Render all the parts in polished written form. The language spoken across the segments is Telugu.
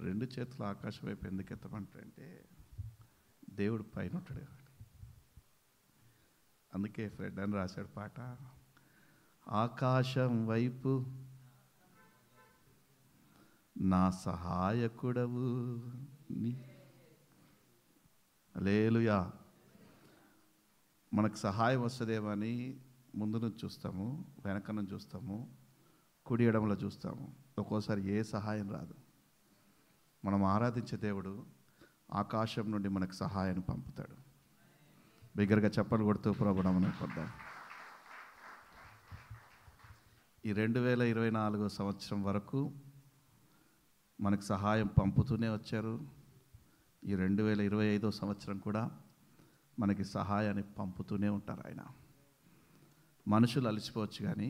రెండు చేతులు ఆకాశం వైపు ఎందుకు ఎత్తమంటారంటే దేవుడు పైన ఉంటాడు కాబట్టి. అందుకే ఫ్రెడ్ అని రాశాడు పాట, ఆకాశం వైపు నా సహాయకుడవు నీ. హల్లెలూయా. మనకు సహాయం వస్తుందేమని ముందు నుంచి చూస్తాము, వెనక నుంచి చూస్తాము, కుడి ఎడమలో చూస్తాము. ఒక్కోసారి ఏ సహాయం రాదు. మనం ఆరాధించే దేవుడు ఆకాశం నుండి మనకు సహాయాన్ని పంపుతాడు. బిగ్గరగా చప్పలు కొడుతూ ప్రభు నామమున కొద్దాం. ఈ 2024 సంవత్సరం వరకు మనకు సహాయం పంపుతూనే వచ్చారు. ఈ 2025 సంవత్సరం కూడా మనకి సహాయాన్ని పంపుతూనే ఉంటారు. ఆయన మనుషులు అలసిపోవచ్చు కానీ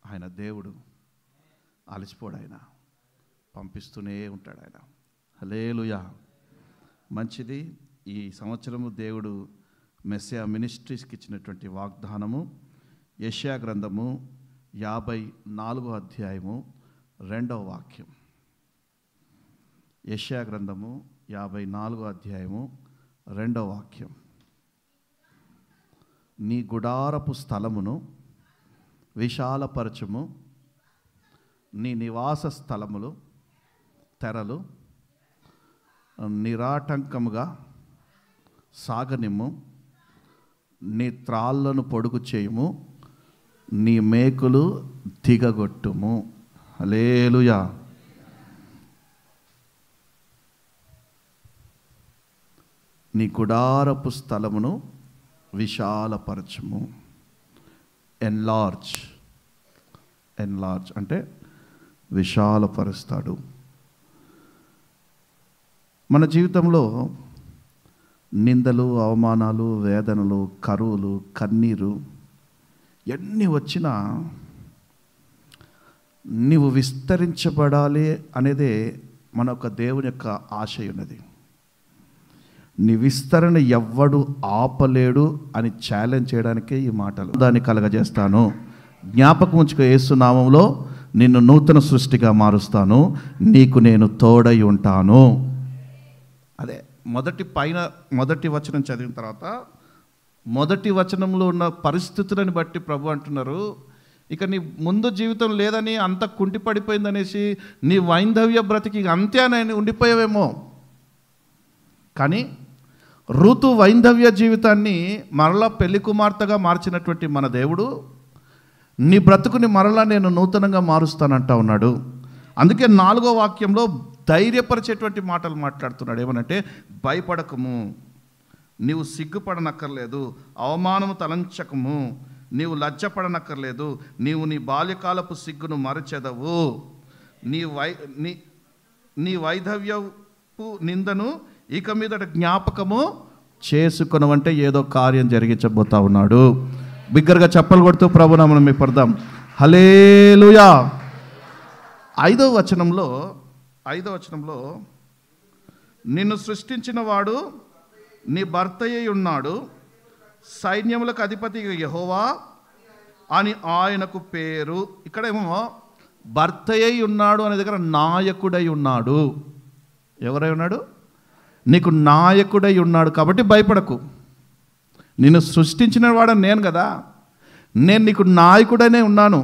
ఆయన దేవుడు అలసిపోడు. ఆయన పంపిస్తూనే ఉంటాడు. ఆయన హల్లెలూయా. మంచిది. ఈ సంవత్సరము దేవుడు మెస్సియా మినిస్ట్రీస్కి ఇచ్చినటువంటి వాగ్దానము యెషయా గ్రంథము 54వ అధ్యాయము 2వ వాక్యం. యెషయా గ్రంథము 54వ అధ్యాయము 2వ వాక్యం. నీ గుడారపు స్థలమును విశాలపరచుము, నీ నివాస స్థలములు తెరలు నిరాటంకముగా సాగనిమ్ము, నీ త్రాళ్ళను పొడుగు చేయుము, నీ మేకులు దిగగొట్టుము. హల్లెలూయా. నీ గుడారపు స్థలమును విశాలపరచుము. ఎన్లార్జ్ అంటే విశాలపరుస్తాడు. మన జీవితంలో నిందలు, అవమానాలు, వేదనలు, కరువులు, కన్నీరు ఎన్ని వచ్చినా నీవు విస్తరించబడాలి అనేదే మన యొక్క దేవుని యొక్క ఆశయం ఉన్నది. నీ విస్తరణ ఎవ్వడు ఆపలేడు అని ఛాలెంజ్ చేయడానికే ఈ మాటలు. దాన్ని కలగజేస్తాను. జ్ఞాపకం ఉంచుకో, యేసు నామములో నిన్ను నూతన సృష్టిగా మారుస్తాను, నీకు నేను తోడై ఉంటాను. అదే మొదటి వచనం చదివిన తర్వాత మొదటి వచనంలో ఉన్న పరిస్థితులను బట్టి ప్రభు అంటున్నారు, ఇక నీ ముందు జీవితం లేదని, అంత కుంటిపడిపోయిందనేసి నీ వైంధవ్య బ్రతికి అంతే అని ఉండిపోయావేమో. కానీ ఋతు వైంధవ్య జీవితాన్ని మరలా పెళ్లి కుమార్తెగా మార్చినటువంటి మన దేవుడు నీ బ్రతుకుని మరలా నేను నూతనంగా మారుస్తానంటా ఉన్నాడు. అందుకే 4వ వాక్యంలో ధైర్యపరిచేటువంటి మాటలు మాట్లాడుతున్నాడు. ఏమనంటే, భయపడకము, నీవు సిగ్గుపడనక్కర్లేదు, అవమానము తలంచకము, నీవు లజ్జపడనక్కర్లేదు, నీవు నీ బాల్యకాలపు సిగ్గును మరచెదవు, నీ వైధవ్యపు నిందను ఇక మీదట జ్ఞాపకము చేసుకొనవంటే ఏదో కార్యం జరిగించబోతా ఉన్నాడు. బిగ్గరగా చప్పలు కొడుతూ ప్రభునామమున మీ పడదాం. హల్లెలూయా. 5వ వచనంలో నిన్ను సృష్టించిన వాడు నీ భర్తయ్య ఉన్నాడు, సైన్యములకు అధిపతి యెహోవా అని ఆయనకు పేరు. ఇక్కడేమో భర్తయ్య ఉన్నాడు అనే దగ్గర నాయకుడై ఉన్నాడు. ఎవరై ఉన్నాడు? నీకు నాయకుడై ఉన్నాడు. కాబట్టి భయపడకు. నిన్ను సృష్టించిన వాడు నేను కదా, నేను నీకు నాయకుడనే ఉన్నాను.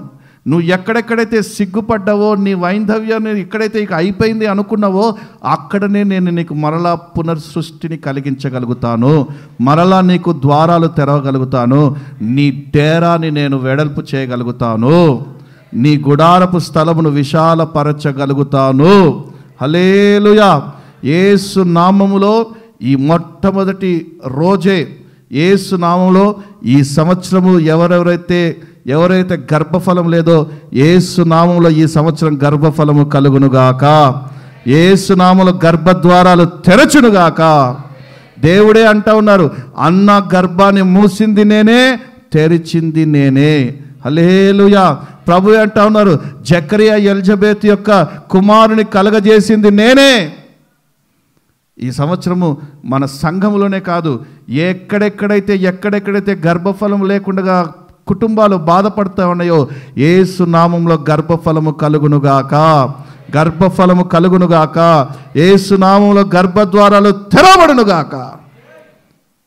నువ్వు ఎక్కడెక్కడైతే సిగ్గుపడ్డావో, నీ వైంధవ్యాన్ని ఎక్కడైతే ఇక అయిపోయింది అనుకున్నావో, అక్కడనే నేను నీకు మరలా పునర్సృష్టిని కలిగించగలుగుతాను, మరలా నీకు ద్వారాలు తెరవగలుగుతాను, నీ డేరాని నేను వెడల్పు చేయగలుగుతాను, నీ గుడారపు స్థలమును విశాలపరచగలుగుతాను. హల్లెలూయా. యేసు నామములో ఈ మొట్టమొదటి రోజే, యేసు నామములో ఈ సంవత్సరము ఎవరైతే గర్భఫలం లేదో, యేసు నామములో ఈ సంవత్సరం గర్భఫలము కలుగునుగాక. యేసు నామములో గర్భద్వారాలు తెరచునుగాక. దేవుడే అంటా ఉన్నారు, అన్న గర్భాన్ని మూసింది నేనే, తెరిచింది నేనే. హల్లెలూయా. ప్రభు అంటా ఉన్నారు, జకరియా ఎలిజబెత్ యొక్క కుమారుని కలగజేసింది నేనే. ఈ సంవత్సరము మన సంఘములోనే కాదు, ఎక్కడెక్కడైతే గర్భఫలం లేకుండా కుటుంబాలు బాధపడుతూ ఉన్నాయో, యేసు నామంలో గర్భఫలము కలుగునుగాక. గర్భఫలము కలుగునుగాక, యేసు నామములో గర్భద్వారాలు తెరవబడునుగాక.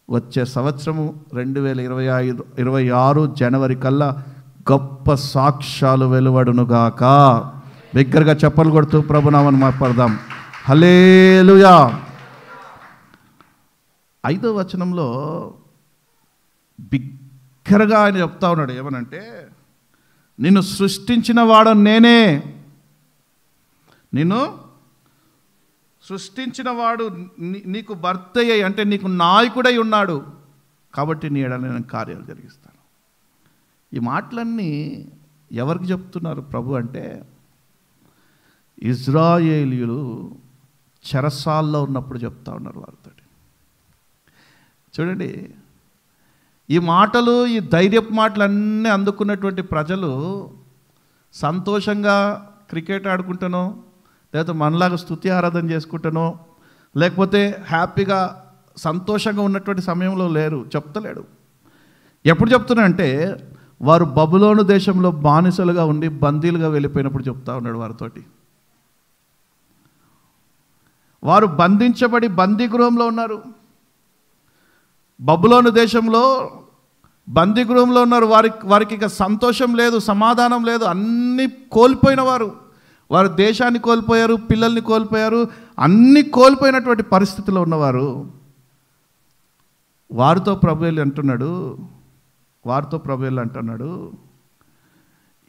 వచ్చే సంవత్సరము 2026 జనవరి కల్లా గొప్ప సాక్ష్యాలు వెలువడునుగాక. బిగ్గరగా చప్పలు కొడుతూ ప్రభునామమున మాట్లాడదాం. హల్లెలూయా. 5వ వచనంలో బిగ్గరగా ఆయన చెప్తా ఉన్నాడు. ఏమనంటే, నిన్ను సృష్టించిన వాడు నేనే, నిన్ను సృష్టించిన వాడు నీకు భర్త అయ్యి, అంటే నీకు నాయకుడై ఉన్నాడు, కాబట్టి నీ ఎడల నేను కార్యాలు జరిగిస్తాను. ఈ మాటలన్నీ ఎవరికి చెప్తున్నారు ప్రభు అంటే, ఇజ్రాయేలీయులు చెరసాల్లో ఉన్నప్పుడు చెప్తా ఉన్నారు వారితో. చూడండి, ఈ మాటలు, ఈ ధైర్యపు మాటలన్నీ అందుకున్నటువంటి ప్రజలు సంతోషంగా క్రికెట్ ఆడుకుంటానో, లేకపోతే మనలాగా స్తుతి ఆరాధన చేసుకుంటానో, లేకపోతే హ్యాపీగా సంతోషంగా ఉన్నటువంటి సమయంలో లేరు, చెప్తలేడు. ఎప్పుడు చెప్తున్నానంటే, వారు బబులోను దేశంలో బానిసలుగా ఉండి బందీలుగా వెళ్ళిపోయినప్పుడు చెప్తా ఉన్నాడు వారితోటి. వారు బంధించబడి బందీ గృహంలో ఉన్నారు, బబులోను దేశంలో బందీ గృహంలో ఉన్నారు. వారికి ఇక సంతోషం లేదు, సమాధానం లేదు, అన్నీ కోల్పోయిన వారు దేశాన్ని కోల్పోయారు, పిల్లల్ని కోల్పోయారు, అన్నీ కోల్పోయినటువంటి పరిస్థితిలో ఉన్నవారు. వారితో ప్రభువు అంటున్నాడు,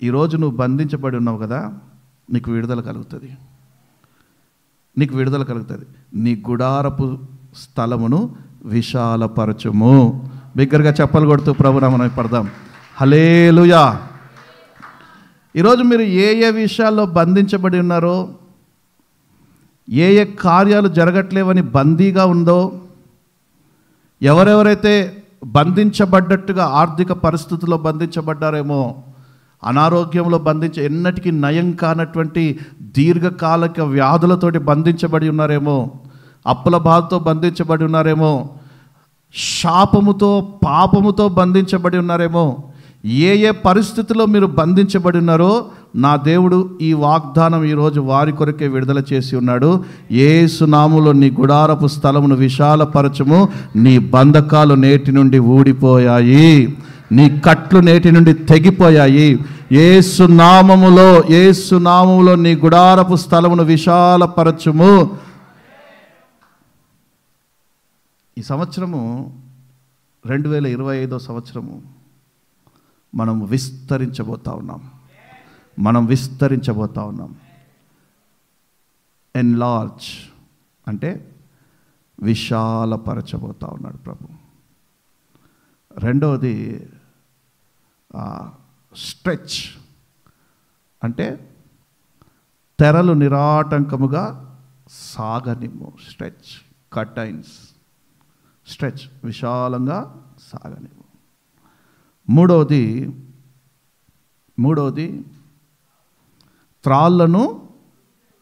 ఈరోజు నువ్వు బంధించబడి ఉన్నావు కదా, నీకు విడుదల కలుగుతుంది. నీ గుడారపు స్థలమును విశాలపరచుము. బిగ్గరగా చెప్పలు కొడుతూ ప్రభునామమున పడదాం. హల్లెలూయా. ఈరోజు మీరు ఏ విషయాల్లో బంధించబడి ఉన్నారో, ఏ కార్యాలు జరగట్లేవని బందీగా ఉందో, ఎవరెవరైతే బంధించబడ్డట్టుగా ఆర్థిక పరిస్థితుల్లో బంధించబడ్డారేమో, అనారోగ్యంలో ఎన్నటికీ నయం కానటువంటి దీర్ఘకాలిక వ్యాధులతోటి బంధించబడి ఉన్నారేమో, అప్పుల బాధతో బంధించబడి ఉన్నారేమో, శాపముతో పాపముతో బంధించబడి ఉన్నారేమో, ఏ పరిస్థితుల్లో మీరు బంధించబడి ఉన్నారో నా దేవుడు ఈ వాగ్దానం ఈరోజు వారి కొరకే విడుదల చేసి ఉన్నాడు. యేసు నామములో నీ గుడారపు స్థలమును విశాలపరచుము, నీ బంధకాలు నేటి నుండి ఊడిపోయాయి, నీ కట్లు నేటి నుండి తెగిపోయాయి. యేసు నామములో నీ గుడారపు స్థలమును విశాలపరచుము. ఈ సంవత్సరము 2025 సంవత్సరము మనం విస్తరించబోతా ఉన్నాం. ఎన్లార్జ్ అంటే విశాలపరచబోతా ఉన్నాడు ప్రభు. రెండవది స్ట్రెచ్ అంటే తెరలు నిరాటంకముగా సాగనిమ్ము. స్ట్రెచ్ విశాలంగా సాగనివ్వు. మూడవది త్రాళ్ళను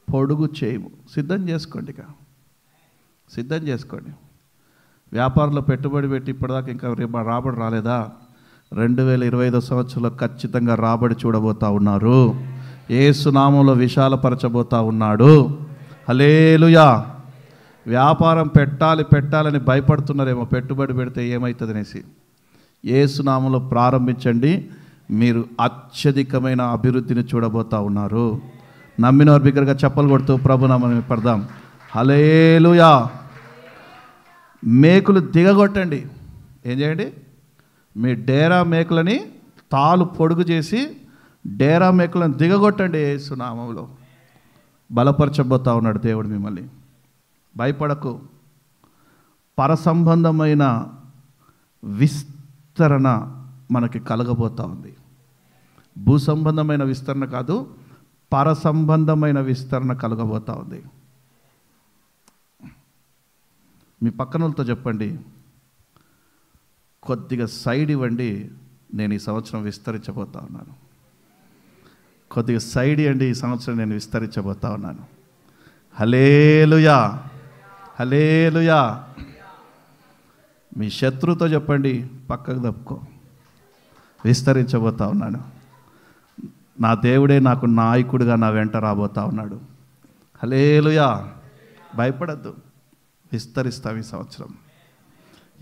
పొడుగు చేయము. సిద్ధం చేసుకోండి. వ్యాపారంలో పెట్టుబడి పెట్టి ఇప్పటిదాకా ఇంకా రాబడి రాలేదా? 2025 సంవత్సరంలో ఖచ్చితంగా రాబడి చూడబోతా ఉన్నారు. యేసు నామములో విశాలపరచబోతా ఉన్నాడు. హల్లెలూయా. వ్యాపారం పెట్టాలని భయపడుతున్నారేమో, పెట్టుబడి పెడితే ఏమవుతుంది అనేసి. యేసు నామములో ప్రారంభించండి, మీరు అత్యధికమైన అభివృద్ధిని చూడబోతా ఉన్నారు. నమ్మినవారు బిగ్గరగా చప్పలు కొడుతూ ప్రభునామమున పడదాం. హల్లెలూయా. మేకులు దిగగొట్టండి. ఏం చేయండి? మీ డేరా మేకులని తాలు పొడుగు చేసి డేరా మేకులను దిగగొట్టండి. యేసు నామములో బలపరచబోతా ఉన్నాడు దేవుడు మిమ్మల్ని. భయపడకు. పరసంబంధమైన విస్తరణ మనకి కలగబోతా ఉంది. భూ సంబంధమైన విస్తరణ కాదు, పరసంబంధమైన విస్తరణ కలగబోతా ఉంది. మీ పక్కనలతో చెప్పండి, కొద్దిగా సైడ్ ఇవ్వండి, నేను ఈ సంవత్సరం విస్తరించబోతా ఉన్నాను. కొద్దిగా సైడ్ ఇవ్వండి, ఈ సంవత్సరం నేను విస్తరించబోతా ఉన్నాను. హల్లెలూయా. హల్లెలూయా. మీ శత్రువుతో చెప్పండి, పక్కకు తప్పుకో, విస్తరించబోతా ఉన్నాను. నా దేవుడే నాకు నాయకుడిగా నా వెంట రాబోతా ఉన్నాడు. హల్లెలూయా. భయపడద్దు, విస్తరిస్తాం ఈ సంవత్సరం.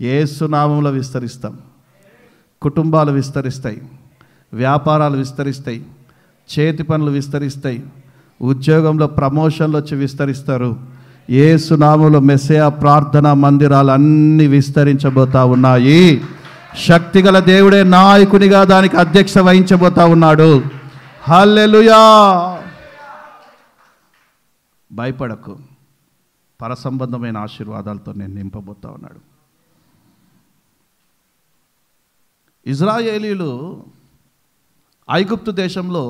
యేసు నామములో విస్తరిస్తాం. కుటుంబాలు విస్తరిస్తాయి, వ్యాపారాలు విస్తరిస్తాయి, చేతి పనులు విస్తరిస్తాయి, ఉద్యోగంలో ప్రమోషన్లు వచ్చి విస్తరిస్తారు. యేసు నామములో మెస్సయా ప్రార్థనా మందిరాలు అన్నీ విస్తరించబోతా ఉన్నాయి. శక్తిగల దేవుడే నాయకునిగా దానికి అధ్యక్ష వహించబోతా ఉన్నాడు. హల్లెలూయా. భయపడకు, పరసంబంధమైన ఆశీర్వాదాలతో నేను నింపబోతా ఉన్నాడు. ఇజ్రాయేలీలు ఐగుప్తు దేశంలో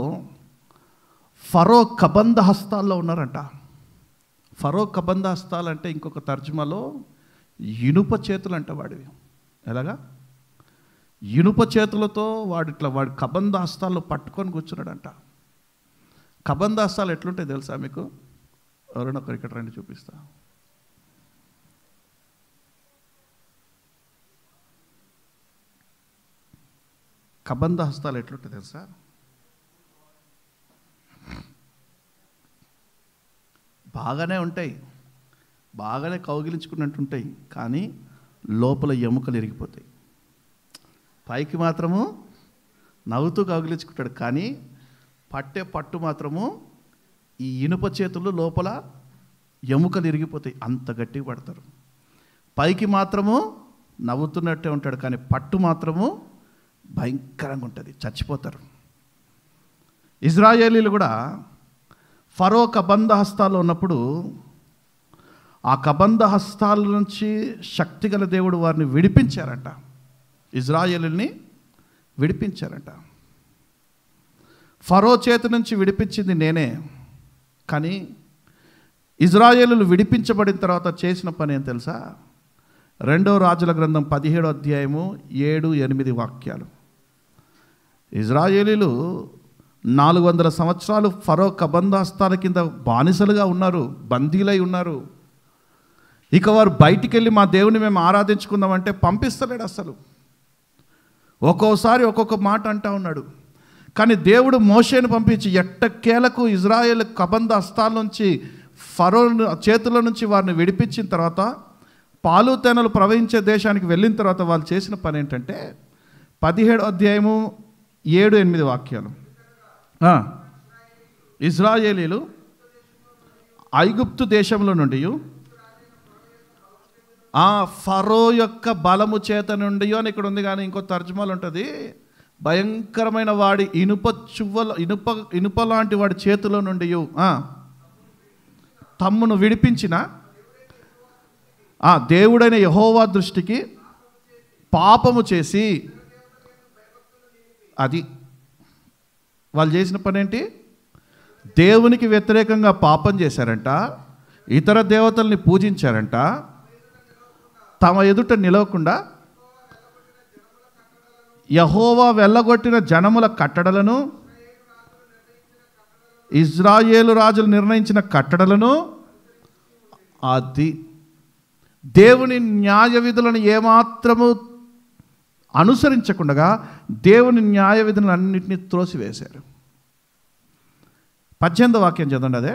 ఫరో కబంధ హస్తాల్లో ఉన్నారంట. ఫరో కబంధ హస్తాలు అంటే ఇంకొక తర్జుమాలో ఇనుప చేతులు అంట వాడివి. ఎలాగా? ఇనుప చేతులతో వాడి కబంధ హస్తాల్లో పట్టుకొని కూర్చున్నాడంట. కబంధ హస్తాలు ఎట్లుంటాయి తెలుసా మీకు? ఎవరైనా ఒకరు ఇక్కడ రండి, చూపిస్తా. కబంధ హస్తాలు ఎట్లుంటాయి తెలుసా? బాగానే ఉంటాయి, బాగానే కౌగిలించుకున్నట్టు ఉంటాయి, కానీ లోపల ఎముకలు ఇరిగిపోతాయి. పైకి మాత్రము నవ్వుతూ కౌగిలించుకుంటాడు, కానీ పట్టే పట్టు మాత్రము ఈ ఇనుప చేతులు లోపల ఎముకలు ఇరిగిపోతాయి, అంత గట్టిగా పడతారు. పైకి మాత్రము నవ్వుతున్నట్టే ఉంటాడు, కానీ పట్టు మాత్రము భయంకరంగా ఉంటుంది, చచ్చిపోతారు. ఇజ్రాయేలీలు కూడా ఫరో కబంధ హస్తాల్లో ఉన్నప్పుడు ఆ కబంధ హస్తాల నుంచి శక్తిగల దేవుడు వారిని విడిపించారంట. ఇజ్రాయేలుని విడిపించారంట. ఫరో చేతి నుంచి విడిపించింది నేనే, కానీ ఇజ్రాయేలులు విడిపించబడిన తర్వాత చేసిన పని ఏం తెలుసా? 2 రాజుల గ్రంథం 17వ అధ్యాయము 7-8 వాక్యాలు. ఇజ్రాయేలీలు 400 సంవత్సరాలు ఫరో కబంధ హస్తాల కింద బానిసలుగా ఉన్నారు, బందీలై ఉన్నారు. ఇక వారు బయటికి వెళ్ళి మా దేవుని మేము ఆరాధించుకుందామంటే పంపిస్తలేడు అసలు. ఒక్కోసారి ఒక్కొక్క మాట అంటా ఉన్నాడు. కానీ దేవుడు మోషేను పంపించి ఎట్టకేలకు ఇజ్రాయేల్ కబంధ హస్తాల నుంచి, ఫరో చేతుల నుంచి వారిని విడిపించిన తర్వాత, పాలు తేనెలు ప్రవహించే దేశానికి వెళ్ళిన తర్వాత వాళ్ళు చేసిన పని ఏంటంటే 17వ అధ్యాయము 7-8 వాక్యాలు. ఇజ్రాయేలీలు ఐగుప్తు దేశంలో నుండి ఫరో యొక్క బలము చేత నుండి అని ఇక్కడ ఉంది, కానీ ఇంకో తర్జుమాలు ఉంటుంది, భయంకరమైన వాడి ఇనుప లాంటి వాడి చేతిలో నుండి తమ్మును విడిపించిన దేవుడైన యెహోవా దృష్టికి పాపము చేసి, అది వాళ్ళు చేసిన పని ఏంటి? దేవునికి వ్యతిరేకంగా పాపం చేశారంట, ఇతర దేవతల్ని పూజించారంట, తమ ఎదుట నిలవకుండా యెహోవా వెళ్ళగొట్టిన జనముల కట్టడలను, ఇజ్రాయేలు రాజులు నిర్ణయించిన కట్టడలను, అది దేవుని న్యాయ విధులను ఏమాత్రము అనుసరించకుండా దేవుని న్యాయ విధులను అన్నింటినీ త్రోసివేశారు. 18వ వాక్యం చదవండి. అదే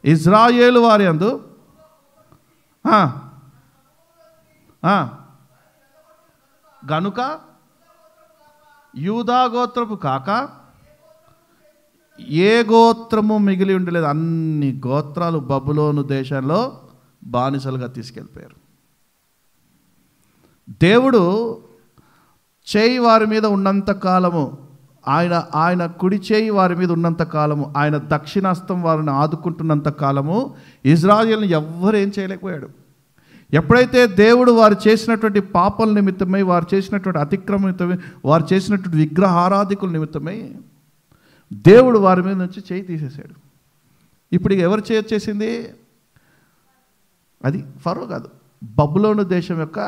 ఇజ్రాయేలు వారి యందు గనుక యూదా గోత్రపు కాక ఏ గోత్రము మిగిలి ఉండలేదు. అన్ని గోత్రాలు బబులోను దేశంలో బానిసలుగా తీసుకెళ్ళిపోయారు. దేవుడు చేయి వారి మీద ఉన్నంత కాలము, ఆయన కుడి చేయి వారి మీద ఉన్నంత కాలము, ఆయన దక్షిణాస్తం వారిని ఆదుకుంటున్నంత కాలము ఇజ్రాయేల్ని ఎవ్వరు ఏం చేయలేకపోయాడు. ఎప్పుడైతే దేవుడు వారు చేసినటువంటి పాపల నిమిత్తమై, వారు చేసినటువంటి అతిక్రమ నిమిత్తమై, వారు చేసినటువంటి విగ్రహారాధికుల నిమిత్తమై దేవుడు వారి మీద నుంచి చేయి తీసేశాడు. ఇప్పుడు ఎవరు చేసింది? అది ఫరో కాదు, బబులోను దేశం యొక్క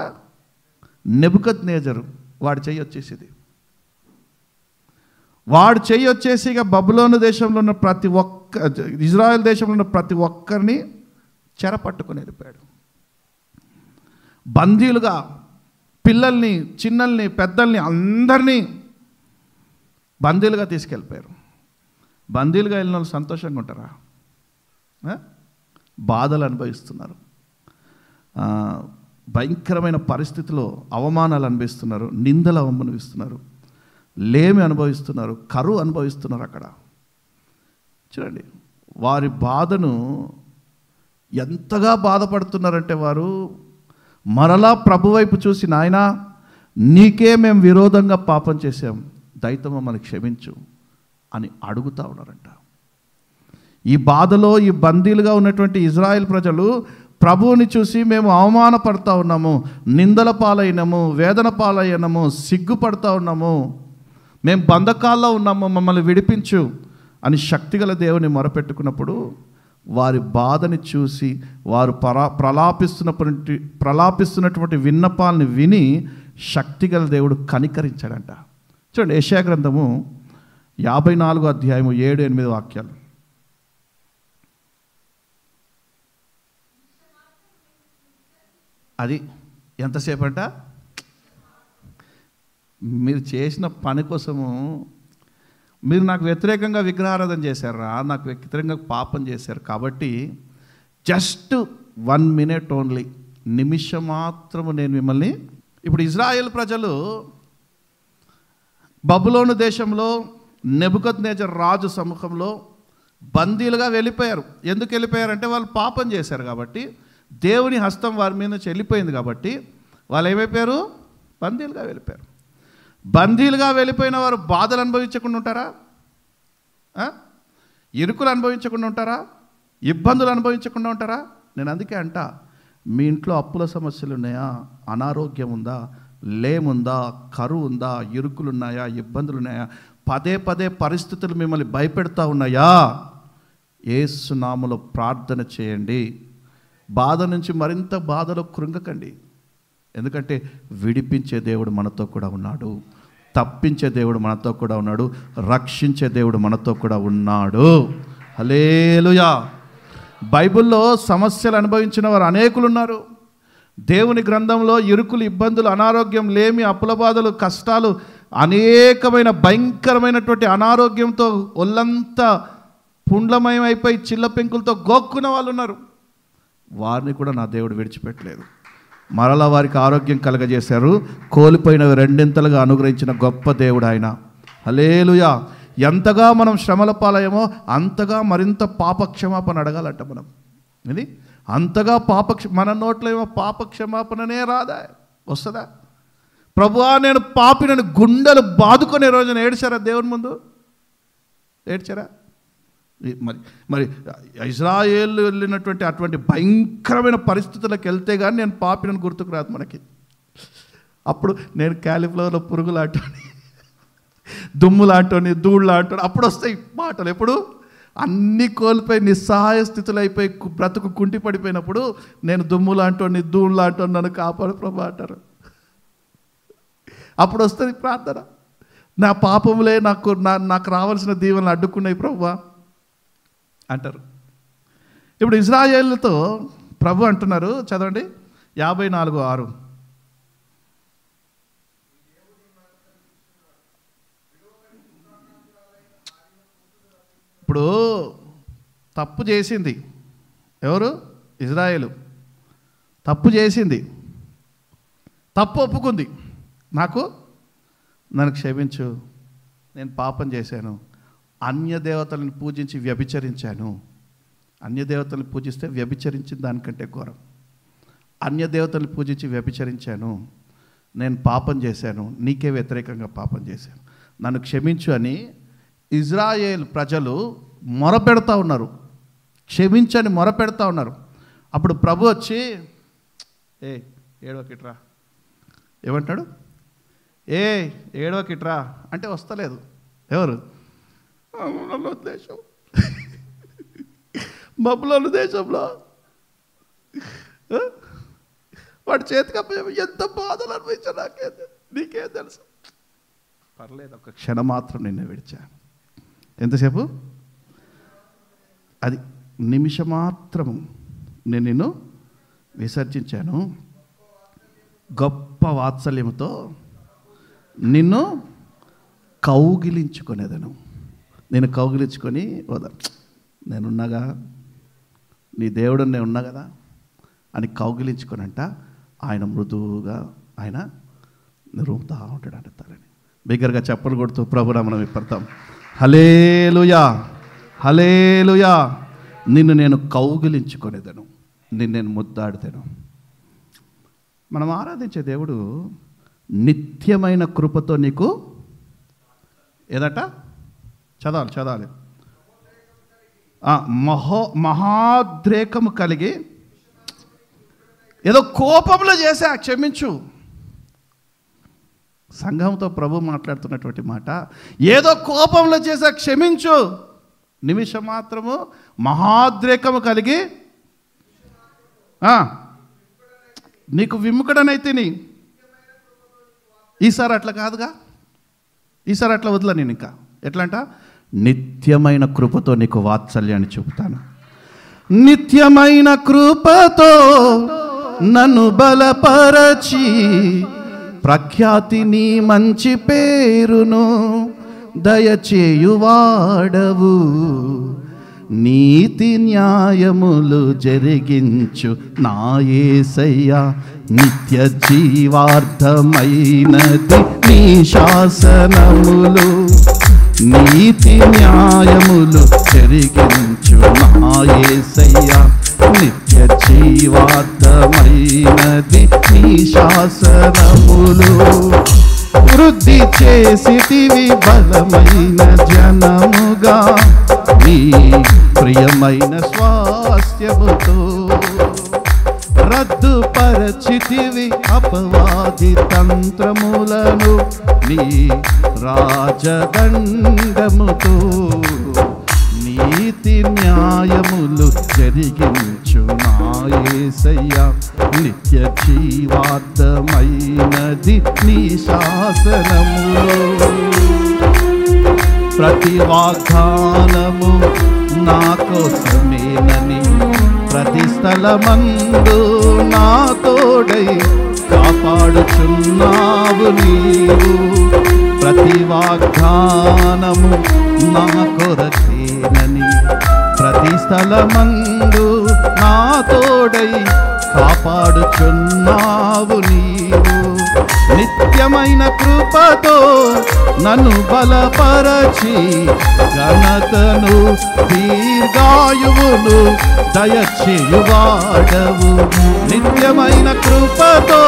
నెబుకద్నెజరు వాడి చెయ్యి వచ్చేసింది. వాడు చెయ్యి వచ్చేసి ఇక బబులోను దేశంలో ఉన్న ఇజ్రాయెల్ దేశంలో ఉన్న ప్రతి ఒక్కరిని చెర పట్టుకొని వెళ్ళిపోయాడు. బందీలుగా పిల్లల్ని, చిన్నల్ని, పెద్దల్ని అందరినీ బందీలుగా తీసుకెళ్ళిపోయారు. బందీలుగా వెళ్ళిన వాళ్ళు సంతోషంగా ఉంటారా? బాధలు అనుభవిస్తున్నారు, భయంకరమైన పరిస్థితిలో అవమానాలు అనుభవిస్తున్నారు, నిందలు అనుభవిస్తున్నారు, లేమి అనుభవిస్తున్నారు, కరువు అనుభవిస్తున్నారు. అక్కడ చూడండి, వారి బాధను ఎంతగా బాధపడుతున్నారంటే వారు మరలా ప్రభు వైపు చూసి, నాయనా నీకే మేము విరోధంగా పాపం చేశాం, దయతో మమ్మల్ని క్షమించు అని అడుగుతూ ఉన్నారంట. ఈ బాధలో ఈ బందీలుగా ఉన్నటువంటి ఇజ్రాయెల్ ప్రజలు ప్రభువుని చూసి మేము అవమానపడతా ఉన్నాము, నిందల పాలైనము, వేదన పాలైనము, సిగ్గుపడతా ఉన్నాము, మేము బంధకాల్లో ఉన్నాము, మమ్మల్ని విడిపించు అని శక్తిగల దేవుని మొరపెట్టుకున్నప్పుడు వారి బాధని చూసి వారు ప్రలాపిస్తున్నటువంటి విన్నపాలని విని శక్తిగల దేవుడు కనికరించాడంట. చూడండి, యెషయా గ్రంథము 54వ అధ్యాయము 7-8 వాక్యాలు. అది ఎంతసేపు అంట? మీరు చేసిన పని కోసము మీరు నాకు వ్యతిరేకంగా విగ్రహారాధన చేశారా, నాకు వ్యతిరేకంగా పాపం చేశారు కాబట్టి జస్ట్ 1 minute ఓన్లీ, నిమిషం మాత్రము నేను మిమ్మల్ని. ఇప్పుడు ఇజ్రాయెల్ ప్రజలు బబులోను దేశంలో నెబుకద్నెజర్ రాజు సముఖంలో బందీలుగా వెళ్ళిపోయారు. ఎందుకు వెళ్ళిపోయారంటే వాళ్ళు పాపం చేశారు కాబట్టి, దేవుని హస్తం వారి మీద నుంచి వెళ్ళిపోయింది కాబట్టి వాళ్ళు ఏమైపోయారు? బందీలుగా వెళ్ళిపోయారు. బందీలుగా వెళ్ళిపోయిన వారు బాధలు అనుభవించకుండా ఉంటారా? ఇరుకులు అనుభవించకుండా ఉంటారా? ఇబ్బందులు అనుభవించకుండా ఉంటారా? నేను అందుకే అంట, మీ ఇంట్లో అప్పుల సమస్యలు ఉన్నాయా, అనారోగ్యం ఉందా, లేముందా, కరువు ఉందా, ఇరుకులు ఉన్నాయా, ఇబ్బందులు ఉన్నాయా, పదే పదే పరిస్థితులు మిమ్మల్ని భయపెడతా ఉన్నాయా, యేసు నామములో ప్రార్థన చేయండి. బాధ నుంచి మరింత బాధలో కృంగకండి. ఎందుకంటే విడిపించే దేవుడు మనతో కూడా ఉన్నాడు, తప్పించే దేవుడు మనతో కూడా ఉన్నాడు, రక్షించే దేవుడు మనతో కూడా ఉన్నాడు. హల్లెలూయా. బైబిల్లో సమస్యలు అనుభవించిన వారు అనేకులు ఉన్నారు. దేవుని గ్రంథంలో ఇరుకులు, ఇబ్బందులు, అనారోగ్యం, లేమి, అప్పుల బాధలు, కష్టాలు, అనేకమైన భయంకరమైనటువంటి అనారోగ్యంతో ఒళ్ళంతా పుండ్లమయం అయిపోయి చిల్ల పెంకులతో గోక్కున్న వాళ్ళు ఉన్నారు. వారిని కూడా నా దేవుడు విడిచిపెట్టలేదు. మరలా వారికి ఆరోగ్యం కలగజేశారు. కోల్పోయినవి రెండింతలుగా అనుగ్రహించిన గొప్ప దేవుడు ఆయన. హల్లెలూయా. ఎంతగా మనం శ్రమల పాలయమో అంతగా మరింత పాపక్షమాపణ అడగాలంట మనం. ఇది అంతగా మన నోట్లో ఏమో పాపక్షమాపణనే రాదా, వస్తుందా? ప్రభువా నేను పాపినని గుండెలు బాదుకునే రోజున ఏడ్చారా దేవుని ముందు? ఏడ్చారా? మరి ఇజ్రాయేల్ వెళ్ళినటువంటి అటువంటి భయంకరమైన పరిస్థితులకు వెళ్తే కానీ నేను పాపినని గుర్తుకు రాదు మనకి. అప్పుడు నేను క్యాలిఫ్లవర్లో పురుగులాటోని, దుమ్ములాటోని, ధూళ్ళాటోని, అప్పుడు వస్తాయి మాటలు. ఎప్పుడు అన్నీ కోల్పోయి నిస్సహాయ స్థితులు అయిపోయి బ్రతుకు కుంటి పడిపోయినప్పుడు నేను దుమ్ములాంటోని, ధూళ్ళాటోని, నన్ను కాపాడు ప్రభు అంటారు. అప్పుడు వస్తుంది ప్రార్థన, నా పాపములే నాకు రావాల్సిన దీవెనలు అడ్డుకున్నాయి ప్రభువా అంటారు. ఇప్పుడు ఇజ్రాయేలుతో ప్రభు అంటున్నారు, చదవండి 54:6. ఇప్పుడు తప్పు చేసింది ఎవరు? ఇజ్రాయేలు తప్పు చేసింది, తప్పు ఒప్పుకుంది, నన్ను క్షమించు, నేను పాపం చేశాను, అన్య దేవతలను పూజించి వ్యభిచరించాను. అన్య దేవతలను పూజిస్తే వ్యభిచరించిన దానికంటే ఘోరం. అన్య దేవతలను పూజించి వ్యభిచరించాను, నేను పాపం చేశాను, నీకే వ్యతిరేకంగా పాపం చేశాను, నన్ను క్షమించు అని ఇజ్రాయేల్ ప్రజలు మొరపెడతా ఉన్నారు, క్షమించని మొరపెడతా ఉన్నారు. అప్పుడు ప్రభు వచ్చి ఏడవకిట్రా ఏమంటాడు? ఏడవకిట్రా అంటే వస్తలేదు. ఎవరు? దేశం, బబులోను దేశంలో వాడి చేతికి ఎంత బాధలు అనిపించా నీకేం తెలుసు? పర్లేదు, ఒక క్షణం మాత్రం నిన్ను విడిచాను. ఎంతసేపు? అది నిమిషం మాత్రము నేను నిన్ను విసర్జించాను, గొప్ప వాత్సల్యంతో నిన్ను కౌగిలించుకునేదను. నేను కౌగిలించుకొని నేనున్నాగా, నీ దేవుడు నేను ఉన్నా కదా అని కౌగిలించుకొనంట ఆయన మృదువుగా ఆయన నిరుపుతా ఉంటాడంట తలని. బిగ్గరగా చప్పలు కొడుతూ ప్రభునామం విప్పడతాం. హల్లెలూయా, హల్లెలూయా. నిన్ను నేను కౌగిలించుకొనేదను, నిన్ను నేను ముద్దాడుతాను. మనం ఆరాధించే దేవుడు నిత్యమైన కృపతో నీకు ఏదట చదవాలి మహాద్రేకము కలిగి, ఏదో కోపంలో చేసా క్షమించు. సంఘంతో ప్రభు మాట్లాడుతున్నటువంటి మాట, ఏదో కోపంలో చేసా క్షమించు, నిమిషం మాత్రము మహాద్రేకము కలిగి నీకు విముఖుడనైతే నీ ఈసారి అట్లా కాదుగా, ఈసారి అట్లా వదల నేను ఇంకా ఎట్లా అంట, నిత్యమైన కృపతో నీకు వాత్సల్యాన్ని చూపుతాను. నిత్యమైన కృపతో నన్ను బలపరచి ప్రఖ్యాతిని మంచి పేరును దయచేయువాడవు. నీతి న్యాయములు జరిగించు నా యేసయ్యా, నిత్య జీవార్థమైనది నీ శాసనములు. నీతి న్యాయములు జరిగించు నా యేసయ్యా, నిత్య జీవార్థమైనది నీ శాసనములు. వృద్ధి చేసితివి బలమైన జనముగా, నీ ప్రియమైన స్వాస్థ్యముతో. రద్దుపరచితివి అపవాది తంత్రములను, నీ రాజదండముతో. నీతి న్యాయములు జరిగించు నా యేసయ్యా, నిత్య జీవార్థమైనది నీ శాసనములో. ప్రతి వాగ్దానము నా కోసమేనని, ప్రతి స్థలమందు నా తోడై కాపాడుచున్నావు నీవు. ప్రతి వాగ్దానము నా కొరకేనని, ప్రతి స్థలమందు నా తోడై కాపాడుచున్నావు నీవు. నిత్యమైన కృపతో నన్ను బలపరచి ఘనతను దీర్ఘాయువును దయచేయువాడవు. నిత్యమైన కృపతో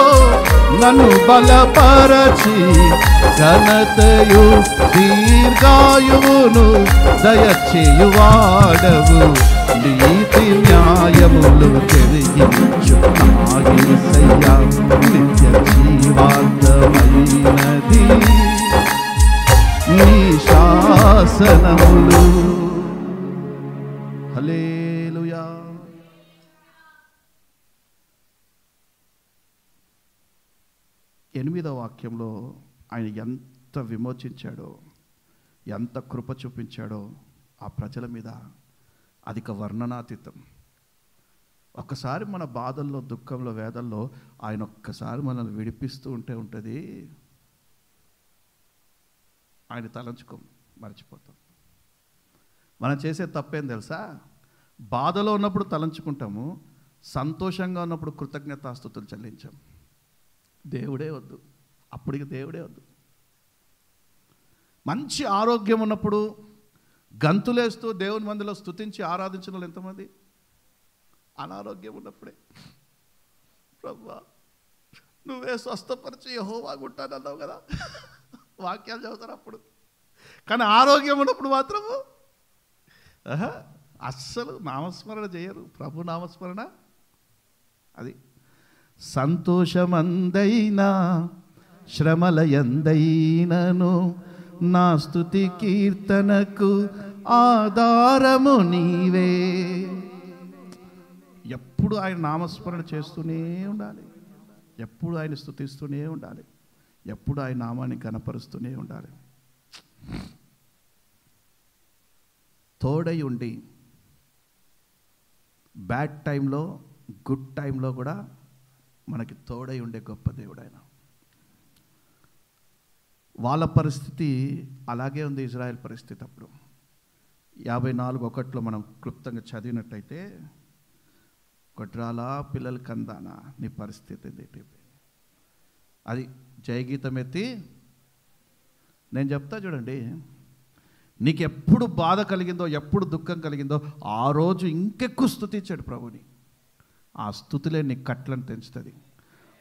నన్ను బలపరచి ఘనతయు దీర్ఘాయువును దయచేయువాడవు. నీతి న్యాయములు జరిగించు నా యేసయ్యా, నిత్య జీవార్థమైనది నీ శాసనములు. హల్లెలూయా. ఎనిమిదవ వాక్యంలో ఆయన ఎంత విమోచించాడో, ఎంత కృప చూపించాడో ఆ ప్రజల మీద అధిక వర్ణనాతీతం. ఒక్కసారి మన బాధల్లో, దుఃఖంలో, వేదల్లో ఆయన ఒక్కసారి మనల్ని విడిపిస్తూ ఉంటుంది. ఆయన తలంచుకోం, మర్చిపోతాం. మనం చేసే తప్పేం తెలుసా? బాధలో ఉన్నప్పుడు తలంచుకుంటాము, సంతోషంగా ఉన్నప్పుడు కృతజ్ఞతాస్తుతులు చెల్లించాం. దేవుడే వద్దు, అప్పటికి దేవుడే వద్దు. మంచి ఆరోగ్యం ఉన్నప్పుడు గంతులేస్తూ దేవుని మందిలో స్తుతించి ఆరాధించిన వాళ్ళు ఎంతమంది? అనారోగ్యం ఉన్నప్పుడే ప్రభువా నువ్వే స్వస్థపరిచి యెహోవాగా ఉంటానన్నావు కదా, వాక్యాలు చదువుతారు అప్పుడు. కానీ ఆరోగ్యం ఉన్నప్పుడు మాత్రము అస్సలు నామస్మరణ చేయరు. ప్రభు నామస్మరణ అది. సంతోషమందైనా శ్రమల ఎందైనను నా స్తుతి కీర్తనకు ఆధారము నీవే. ఎప్పుడు ఆయన నామస్మరణ చేస్తూనే ఉండాలి, ఎప్పుడు ఆయన స్తుతిస్తూనే ఉండాలి, ఎప్పుడు ఆయన నామాన్ని కనపరుస్తూనే ఉండాలి. తోడై ఉండి బ్యాడ్ టైంలో, గుడ్ టైంలో కూడా మనకి తోడై ఉండే గొప్ప దేవుడు ఆయన. వాళ్ళ పరిస్థితి అలాగే ఉంది, ఇజ్రాయెల్ పరిస్థితి. అప్పుడు 54:1 మనం క్లుప్తంగా చదివినట్టయితే, కొట్రాలా పిల్లలు కందానా నీ పరిస్థితి ఏంటి, అది జయగీతం ఎత్తి నేను చెప్తా చూడండి. నీకు ఎప్పుడు బాధ కలిగిందో, ఎప్పుడు దుఃఖం కలిగిందో ఆ రోజు ఇంకెక్కువ స్తుతించాడు ప్రభుని. ఆ స్తుతులే నీ కట్లను తెంచుతుంది.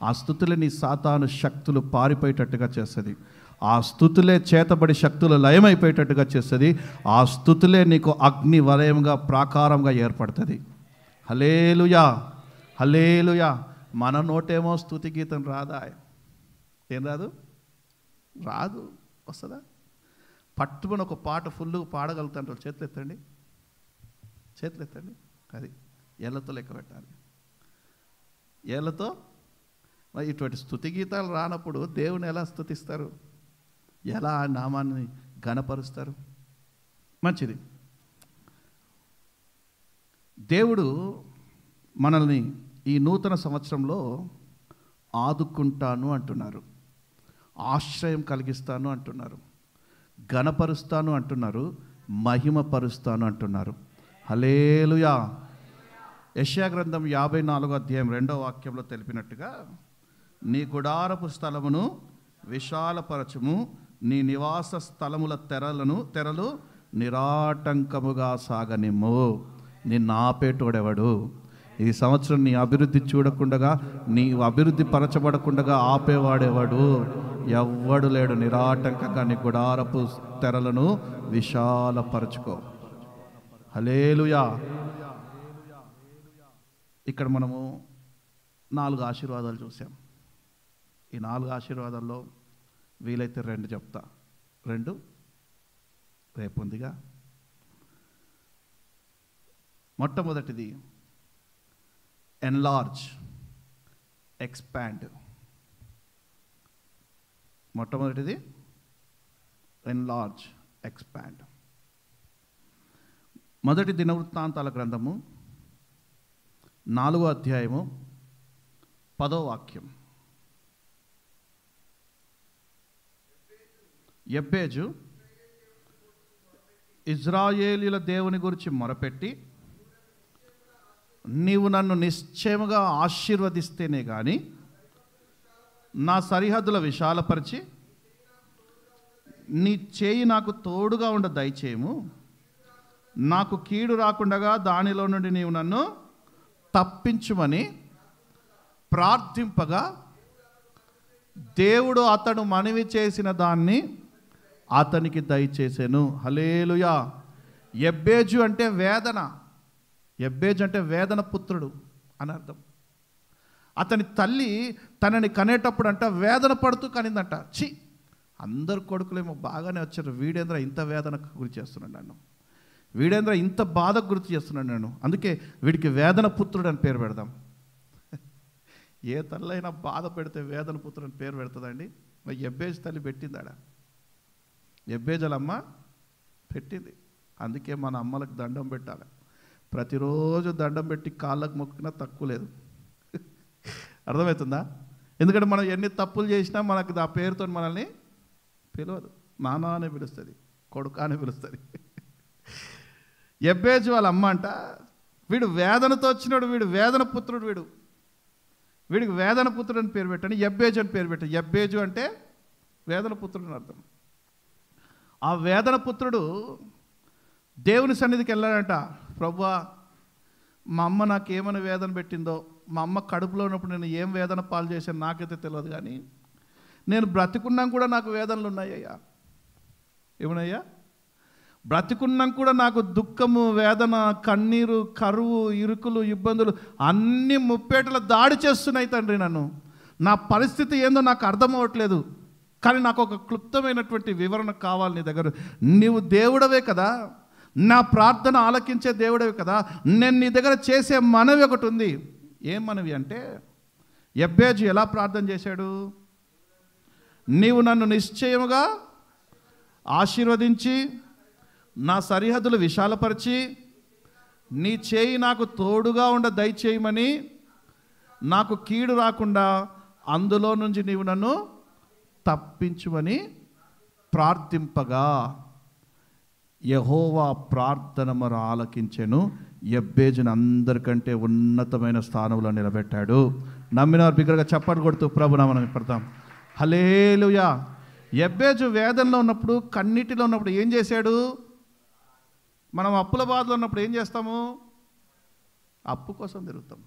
ఆ స్తుతులే నీ సాతాను శక్తులు పారిపోయేటట్టుగా చేస్తుంది. ఆ స్తుతులే చేతబడి శక్తులు లయమైపోయేటట్టుగా చేస్తుంది. ఆ స్తుతులే నీకు అగ్ని వలయంగా ప్రాకారంగా ఏర్పడుతుంది. హల్లెలూయా, హల్లెలూయా. మన నోటేమో స్తుతి గీతం రాదా? ఏం రాదు? రాదు. వస్తుందా? పట్టుకుని ఒక పాట ఫుల్గా పాడగలుగుతాను. చేతులు ఎత్తండి, చేతులు ఎత్తండి. అది ఏళ్ళతో లెక్క పెట్టాలి, ఏళ్ళతో. మరి ఇటువంటి స్తుతి గీతాలు రానప్పుడు దేవుని ఎలా స్తుతిస్తారు? ఎలా ఆ నామాన్ని ఘనపరుస్తారు? మంచిది. దేవుడు మనల్ని ఈ నూతన సంవత్సరంలో ఆదుకుంటాను అంటున్నారు, ఆశ్రయం కలిగిస్తాను అంటున్నారు, ఘనపరుస్తాను అంటున్నారు, మహిమపరుస్తాను అంటున్నారు. హల్లెలూయా. యెషయా గ్రంథం 54వ అధ్యాయం 2వ వాక్యంలో తెలిపినట్టుగా, నీ గుడారపు స్థలమును విశాలపరచుము, నీ నివాస స్థలముల తెరలు నిరాటంకముగా సాగనిమ్ము. నిన్ను ఆపేటోడెవడు? ఈ సంవత్సరం నీ అభివృద్ధి చూడకుండగా, నీ అభివృద్ధి పరచబడకుండగా ఆపేవాడెవడు? ఎవ్వడు లేడు. నిరాటంకంగా నీ గుడారపు తెరలను విశాలపరచుకో. హల్లెలూయా. ఇక్కడ మనము 4 ఆశీర్వాదాలు చూసాం. ఈ 4 ఆశీర్వాదాల్లో వీలైతే 2 చెప్తా. 2 రేపు ఉందిగా. మొట్టమొదటిది ఎన్లార్జ్, ఎక్స్పాండ్. మొట్టమొదటిది ఎన్లార్జ్, ఎక్స్పాండ్. మొదటి దినవృత్తాంతాల గ్రంథము 4వ అధ్యాయము 10వ వాక్యం. యెబ్బేజు ఇజ్రాయేలీల దేవుని గురించి మొరపెట్టి, నీవు నన్ను నిశ్చయముగా ఆశీర్వదిస్తేనే కానీ నా సరిహద్దుల విశాలపరిచి నీ చేయి నాకు తోడుగా ఉండ దయచేయము. నాకు కీడు రాకుండగా దానిలో నుండి నీవు నన్ను తప్పించుమని ప్రార్థింపగా, దేవుడు అతడు మనవి చేసిన దాన్ని అతనికి దయచేసాను. హల్లెలూయా. యెబ్బేజు అంటే వేదన. యెబ్బేజు అంటే వేదన పుత్రుడు అని అర్థం. అతని తల్లి తనని కనేటప్పుడు అంట వేదన పడుతూ కనిందంట. చి, అందరు కొడుకులేమో బాగానే వచ్చారు, వీడేంద్ర ఇంత వేదనకు గురి చేస్తున్నాడు నన్ను, వీడేంద్ర ఇంత బాధకు గురి చేస్తున్నాడు నన్ను, అందుకే వీడికి వేదన పుత్రుడు అని పేరు పెడదాం. ఏ తల్లైనా బాధ పెడితే వేదన పుత్రుడు అని పేరు పెడుతుందండి. మరి యెబ్బేజు తల్లి పెట్టిందాడ? యెబ్బేజులమ్మ పెట్టింది. అందుకే మన అమ్మలకు దండం పెట్టాలి. ప్రతిరోజు దండం పెట్టి కాళ్ళకు మొక్కినా తక్కువ లేదు. అర్థమవుతుందా? ఎందుకంటే మనం ఎన్ని తప్పులు చేసినా మనకు ఆ పేరుతో మనల్ని పిలవదు. నాన్న అనే పిలుస్తుంది, కొడుకు అనే పిలుస్తుంది. యెబ్బేజు వాళ్ళ అమ్మ అంట, వీడు వేదనతో వచ్చినాడు, వీడు వేదన పుత్రుడు, వీడికి వేదన పుత్రుడు అని పేరు పెట్టండి, యెబ్బేజు అని పేరు పెట్టండి. యెబ్బేజు అంటే వేదన పుత్రుడు అని అర్థం. ఆ వేదన పుత్రుడు దేవుని సన్నిధికి వెళ్ళాడంట. ప్రభువా, మా అమ్మ నాకు ఏమైనా వేదన పెట్టిందో, మా అమ్మ కడుపులో ఉన్నప్పుడు నేను ఏం వేదన పాలు చేశాను నాకైతే తెలియదు, కానీ నేను బ్రతికున్నాం కూడా నాకు వేదనలు ఉన్నాయ్యా. ఏమన్నాయ్యా? బ్రతికున్నాం కూడా నాకు దుఃఖము, వేదన, కన్నీరు, కరువు, ఇరుకులు, ఇబ్బందులు అన్నీ ముప్పేటల దాడి చేస్తున్నాయి తండ్రి. నన్ను, నా పరిస్థితి ఏందో నాకు అర్థం అవ్వట్లేదు, కానీ నాకు ఒక క్లుప్తమైనటువంటి వివరణ కావాలి నీ దగ్గర. నీవు దేవుడవే కదా, నా ప్రార్థన ఆలకించే దేవుడవే కదా. నేను నీ దగ్గర చేసే మనవి ఒకటి ఉంది. ఏం మనవి అంటే, యెబ్బేజు ఎలా ప్రార్థన చేశాడు? నీవు నన్ను నిశ్చయముగా ఆశీర్వదించి నా సరిహద్దులు విశాలపరిచి నీ చేయి నాకు తోడుగా ఉండ దయచేయమని, నాకు కీడు రాకుండా అందులో నుంచి నీవు నన్ను తప్పించుమని ప్రార్థింపగా యెహోవా ప్రార్థన మొర ఆలకించెను, యబ్బేజును అందరికంటే ఉన్నతమైన స్థానంలో నిలబెట్టాడు. నమ్మినవారు బిగ్గరగా చప్పట్లు కొడుతూ ప్రభునామమున పెడతాం. హల్లెలూయా. యబ్బేజు వేదనలో ఉన్నప్పుడు, కన్నీటిలో ఉన్నప్పుడు ఏం చేశాడు? మనం అప్పుల బాధలో ఉన్నప్పుడు ఏం చేస్తాము? అప్పు కోసం తిరుగుతాం.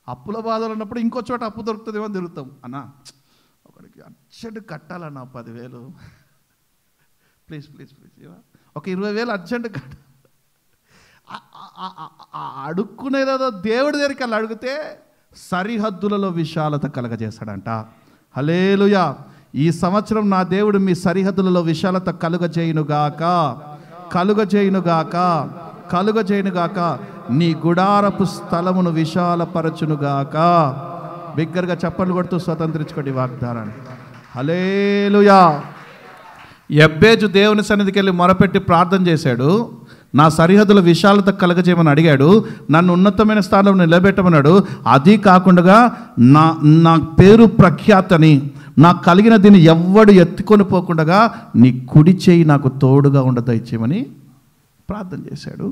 అప్పుల బాధలు ఉన్నప్పుడు ఇంకో చోట అప్పు దొరుకుతుందేమో తిరుగుతాం. అన్నా ఒకడికి అర్జెంట్ కట్టాలన్నా 10,000, ప్లీజ్ ప్లీజ్ ప్లీజ్, ఒక 20,000 అర్జెంట్ కట్ట. అడుక్కునేదో దేవుడి దగ్గరికి వెళ్ళి అడిగితే సరిహద్దులలో విశాలత కలగజేస్తాడంట. హల్లెలూయా. ఈ సంవత్సరం నా దేవుడు మీ సరిహద్దులలో విశాలత కలుగజేయునుగాక, కలుగజేయునుగాక, కలుగజేయునుగాక. నీ గుడారపు స్థలమును విశాలపరచునుగాక. బిగ్గరగా చప్పట్లు కొడుతూ స్వతంత్రించుకోండి వాగ్దానాన్ని. హల్లెలూయా. యబ్బేజు దేవుని సన్నిధికి వెళ్ళి మొరపెట్టి ప్రార్థన చేశాడు. నా సరిహద్దుల విశాలత కలగజేయమని అడిగాడు. నన్ను ఉన్నతమైన స్థానంలో నిలబెట్టమన్నాడు. అది కాకుండా నా పేరు ప్రఖ్యాతని, నాకు కలిగిన దీన్ని ఎవ్వడు ఎత్తుకొని పోకుండా నీ కుడి చేయి నాకు తోడుగా ఉండదయచేయమని ప్రార్థన చేశాడు.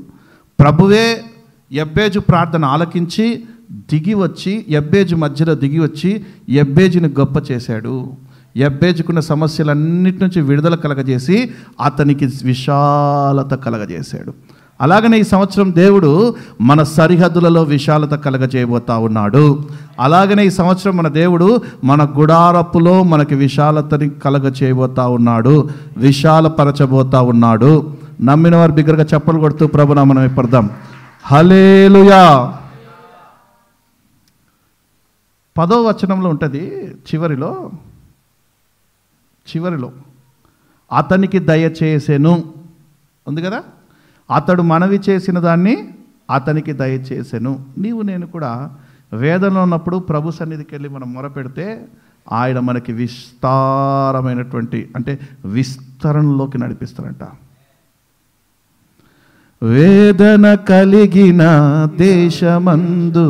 ప్రభువే యబ్బేజు ప్రార్థన ఆలకించి దిగి వచ్చి, యబ్బేజు మధ్యలో దిగి వచ్చి యబ్బేజుని గొప్ప చేశాడు. యబ్బేజుకున్న సమస్యలన్నిటి నుంచి విడుదల కలగజేసి అతనికి విశాలత కలగజేశాడు. అలాగనే ఈ సంవత్సరం దేవుడు మన సరిహద్దులలో విశాలత కలగజేయబోతా ఉన్నాడు. అలాగనే ఈ సంవత్సరం మన దేవుడు మన గుడారపులో మనకి విశాలతని కలగజేయబోతా ఉన్నాడు, విశాలపరచబోతా ఉన్నాడు. నమ్మిన వారు బిగ్గరగా చప్పలు కొడుతూ ప్రభునామమున పడదాం. హల్లెలూయా. 10వ వచనంలో ఉంటుంది, చివరిలో అతనికి దయచేసెను ఉంది కదా. అతడు మనవి చేసిన దాన్ని అతనికి దయచేసెను. నీవు నేను కూడా వేదనలో ఉన్నప్పుడు ప్రభు సన్నిధికి వెళ్ళి మనం మొరపెడితే ఆయన మనకి విస్తారమైనటువంటి, అంటే విస్తరణలోకి నడిపిస్తారంట. వేదన కలిగిన దేశమందు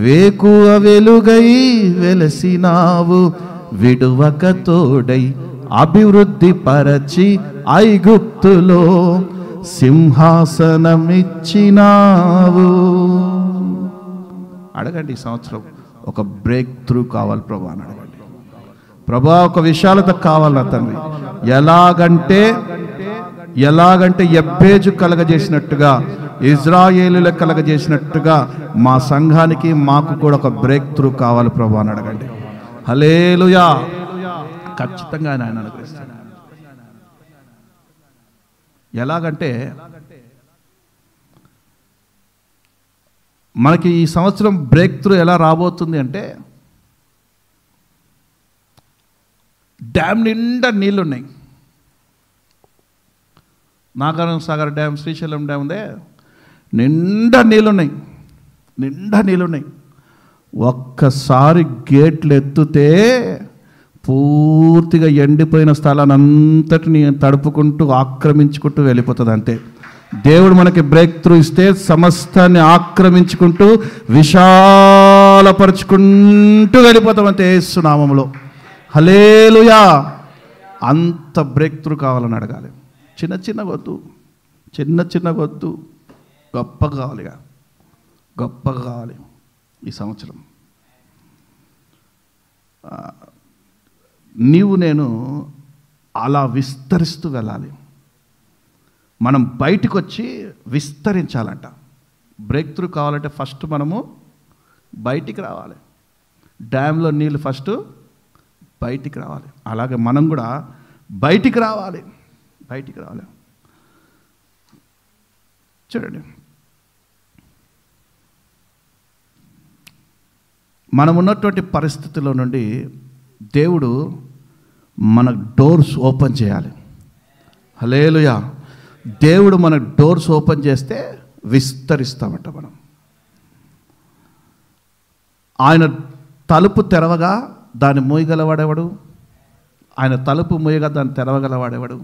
వేకువ వెలుగై వెలసినావు, విడువక తోడై అభివృద్ధి పరచి ఐగుప్తులో సింహాసనమిచ్చినావు. అడగండి, ఈ సంవత్సరం ఒక బ్రేక్ త్రూ కావాలి ప్రభా అని అడగండి. ప్రభా ఒక విశాలత కావాలి నా తండ్రి. ఎలాగంటే యబ్బేజు కలగజేసినట్టుగా, ఇజ్రాయేలులకు కలగజేసినట్టుగా మా సంఘానికి మాకు కూడా ఒక బ్రేక్ త్రూ కావాలి ప్రభా అని అడగండి. హల్లెలూయా. ఖచ్చితంగా ఆయన అనుగ్రహిస్తాడు. ఎలాగంటే మనకి ఈ సంవత్సరం బ్రేక్ త్రూ ఎలా రాబోతుంది అంటే, డ్యామ్ నిండా నీళ్ళున్నాయి. నాగార్జున సాగర్ డ్యామ్, శ్రీశైలం డ్యామ్ ఉందే, నిండా నీళ్ళున్నాయి. ఒక్కసారి గేట్లు ఎత్తితే పూర్తిగా ఎండిపోయిన స్థలాన్ని అంతటిని తడుపుకుంటూ ఆక్రమించుకుంటూ వెళ్ళిపోతుంది. అంతే. దేవుడు మనకి బ్రేక్ త్రూ ఇస్తే సమస్తాన్ని ఆక్రమించుకుంటూ విశాలపరుచుకుంటూ వెళ్ళిపోతాం అంతే యేసు నామములో. హల్లెలూయా. అంత బ్రేక్ త్రూ కావాలని అడగాలి. చిన్న వద్దు, గొప్పగా కావాలి ఈ సంవత్సరం. నీవు నేను అలా విస్తరిస్తూ వెళ్ళాలి. మనం బయటకు వచ్చి విస్తరించాలంట. బ్రేక్ త్రూ కావాలంటే ఫస్ట్ మనము బయటికి రావాలి. డ్యామ్లో నీళ్ళు ఫస్ట్ బయటికి రావాలి. అలాగే మనం కూడా బయటికి రావాలి. చూడండి, మనం ఉన్నటువంటి పరిస్థితుల్లో నుండి దేవుడు మన డోర్స్ ఓపెన్ చేయాలి. హల్లెలూయా. దేవుడు మన డోర్స్ ఓపెన్ చేస్తే విస్తరిస్తామంట మనం. ఆయన తలుపు తెరవగా దాన్ని మోయగలవాడేవాడు? ఆయన తలుపు మోయగా దాన్ని తెరవగలవాడేవాడు?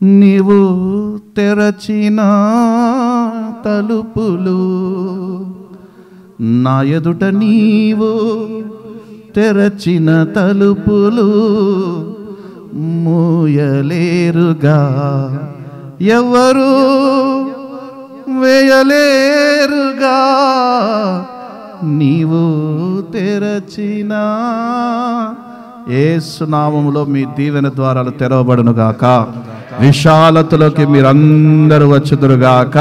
నీవు తెరచిన తలుపులు నా ఎదుట నీవు తెరచిన తలుపులు మూయలేరుగా, ఎవరు వేయలేరుగా, నీవు తెరచిన. యేసు నామములో మీ దీవెన ద్వారాలు తెరవబడునుగాక. విశాలతలోకి మీరందరూ వచ్చుదురుగాక.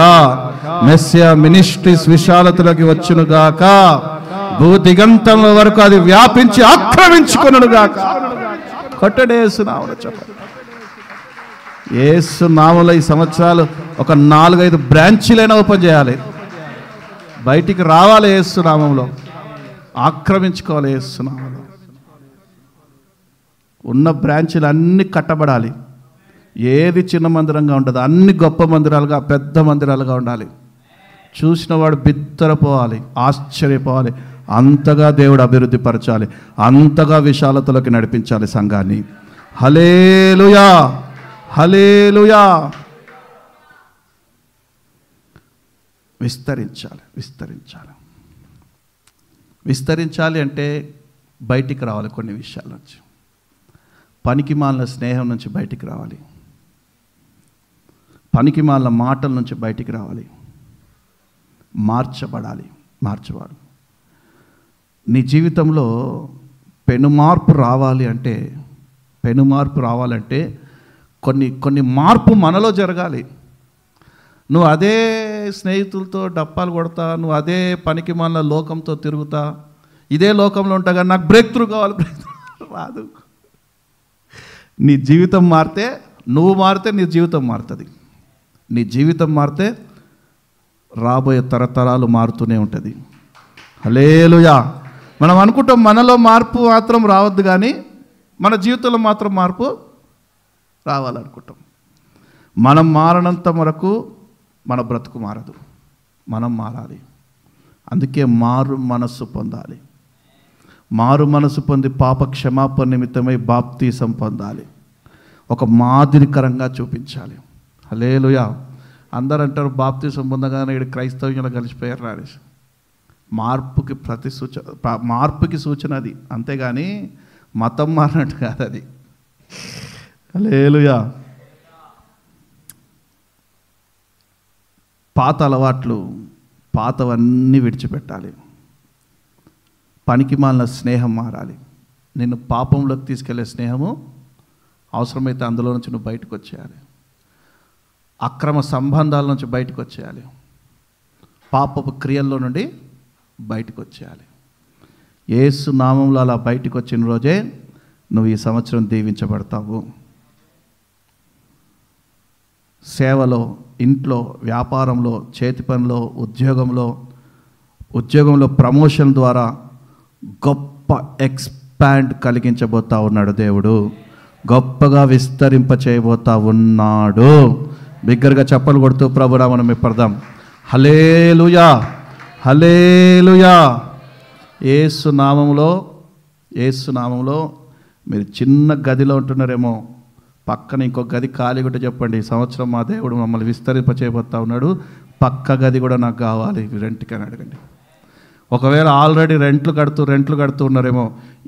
Messiah ministries విశాలతలోకి వచ్చునుగాక. భూదిగంతం వరకు అది వ్యాపించి ఆక్రమించుకొనుగాక. కొట్టడే యేసు నామములో చెప్పండి. యేసు నామములో ఈ సంవత్సరాలు ఒక 4-5 బ్రాంచీలైనా ఓపెన్ చేయాలి. బయటికి రావాలి యేసు నామములో, ఆక్రమించుకోవాలి యేసు నామములో. ఉన్న బ్రాంచీలు అన్నీ కట్టబడాలి. ఏది చిన్న మందిరంగా ఉండదు, అన్ని గొప్ప మందిరాలుగా పెద్ద మందిరాలుగా ఉండాలి. చూసిన వాడు బిత్తరపోవాలి, ఆశ్చర్యపోవాలి. అంతగా దేవుడు అభివృద్ధి పరచాలి, అంతగా విశాలతలోకి నడిపించాలి సంఘాన్ని. హల్లెలూయా, హల్లెలూయా. విస్తరించాలి, విస్తరించాలి. విస్తరించాలి అంటే బయటికి రావాలి. కొన్ని విషయాల నుంచి, పనికి మాలిన స్నేహం నుంచి బయటికి రావాలి, పనికి మాలిన మాటల నుంచి బయటికి రావాలి, మార్చబడాలి. మార్చబడు. నీ జీవితంలో పెనుమార్పు రావాలి అంటే, కొన్ని మార్పు మనలో జరగాలి. నువ్వు అదే స్నేహితులతో డప్పాలు కొడతా, నువ్వు అదే పనికి మాలిన లోకంతో తిరుగుతా, ఇదే లోకంలో ఉంటా, కానీ నాకు బ్రేక్ త్రూ కావాలి, బ్రేక్ త్రూ రాదు. నీ జీవితం మారితే, నువ్వు మారితే నీ జీవితం మారుతుంది. నీ జీవితం మారితే రాబోయే తరతరాలు మారుతూనే ఉంటుంది. హల్లెలూయా. మనం అనుకుంటాం మనలో మార్పు మాత్రం రావద్దు, కానీ మన జీవితంలో మాత్రం మార్పు రావాలనుకుంటాం. మనం మారనంత వరకు మన బ్రతుకు మారదు. మనం మారాలి. అందుకే మారు మనస్సు పొందాలి. మారు మనసు పొంది పాప క్షమాపణ నిమిత్తమై బాప్తీసం పొందాలి. ఒక మాదిరికరంగా చూపించాలి. హల్లెలూయా. అందరూ అంటారు బాప్తీసం పొందగానే ఇక్కడ క్రైస్తవ్యంలో కలిసిపోయారు రాలేసి. మార్పుకి సూచన అది, అంతేగాని మతం మారినట్టు కాదు అది. హల్లెలూయా. పాత అలవాట్లు, పాతవన్నీ విడిచిపెట్టాలి. పనికి మాలిన స్నేహం మారాలి. నిన్ను పాపంలోకి తీసుకెళ్లే స్నేహము అవసరమైతే అందులో నుంచి నువ్వు బయటకు వచ్చేయాలి. అక్రమ సంబంధాల నుంచి బయటకు వచ్చేయాలి. పాపపు క్రియల్లో నుండి బయటకు వచ్చేయాలి. యేసు నామంలో అలా బయటకు వచ్చిన రోజే నువ్వు ఈ సంవత్సరం దీవించబడతావు. సేవలో, ఇంట్లో, వ్యాపారంలో, చేతి పనిలో, ఉద్యోగంలో ప్రమోషన్ ద్వారా గొప్ప ఎక్స్పాండ్ కలిగించబోతా ఉన్నాడు దేవుడు. గొప్పగా విస్తరింప చేయబోతా ఉన్నాడు. బిగ్గరగా చప్పలు కొడుతూ ప్రభునామమున మెప్పుదాం. హల్లెలూయా, హల్లెలూయా. యేసు నామములో మీరు చిన్న గదిలో ఉంటున్నారేమో, పక్కన ఇంకో గది ఖాళీ కూడా చెప్పండి. ఈ సంవత్సరం మా దేవుడు మమ్మల్ని విస్తరింప చేయబోతా ఉన్నాడు, పక్క గది కూడా నాకు కావాలి, రెంట్కి అని అడగండి. ఒకవేళ ఆల్రెడీ రెంట్లు కడుతూ ఉన్నారేమో,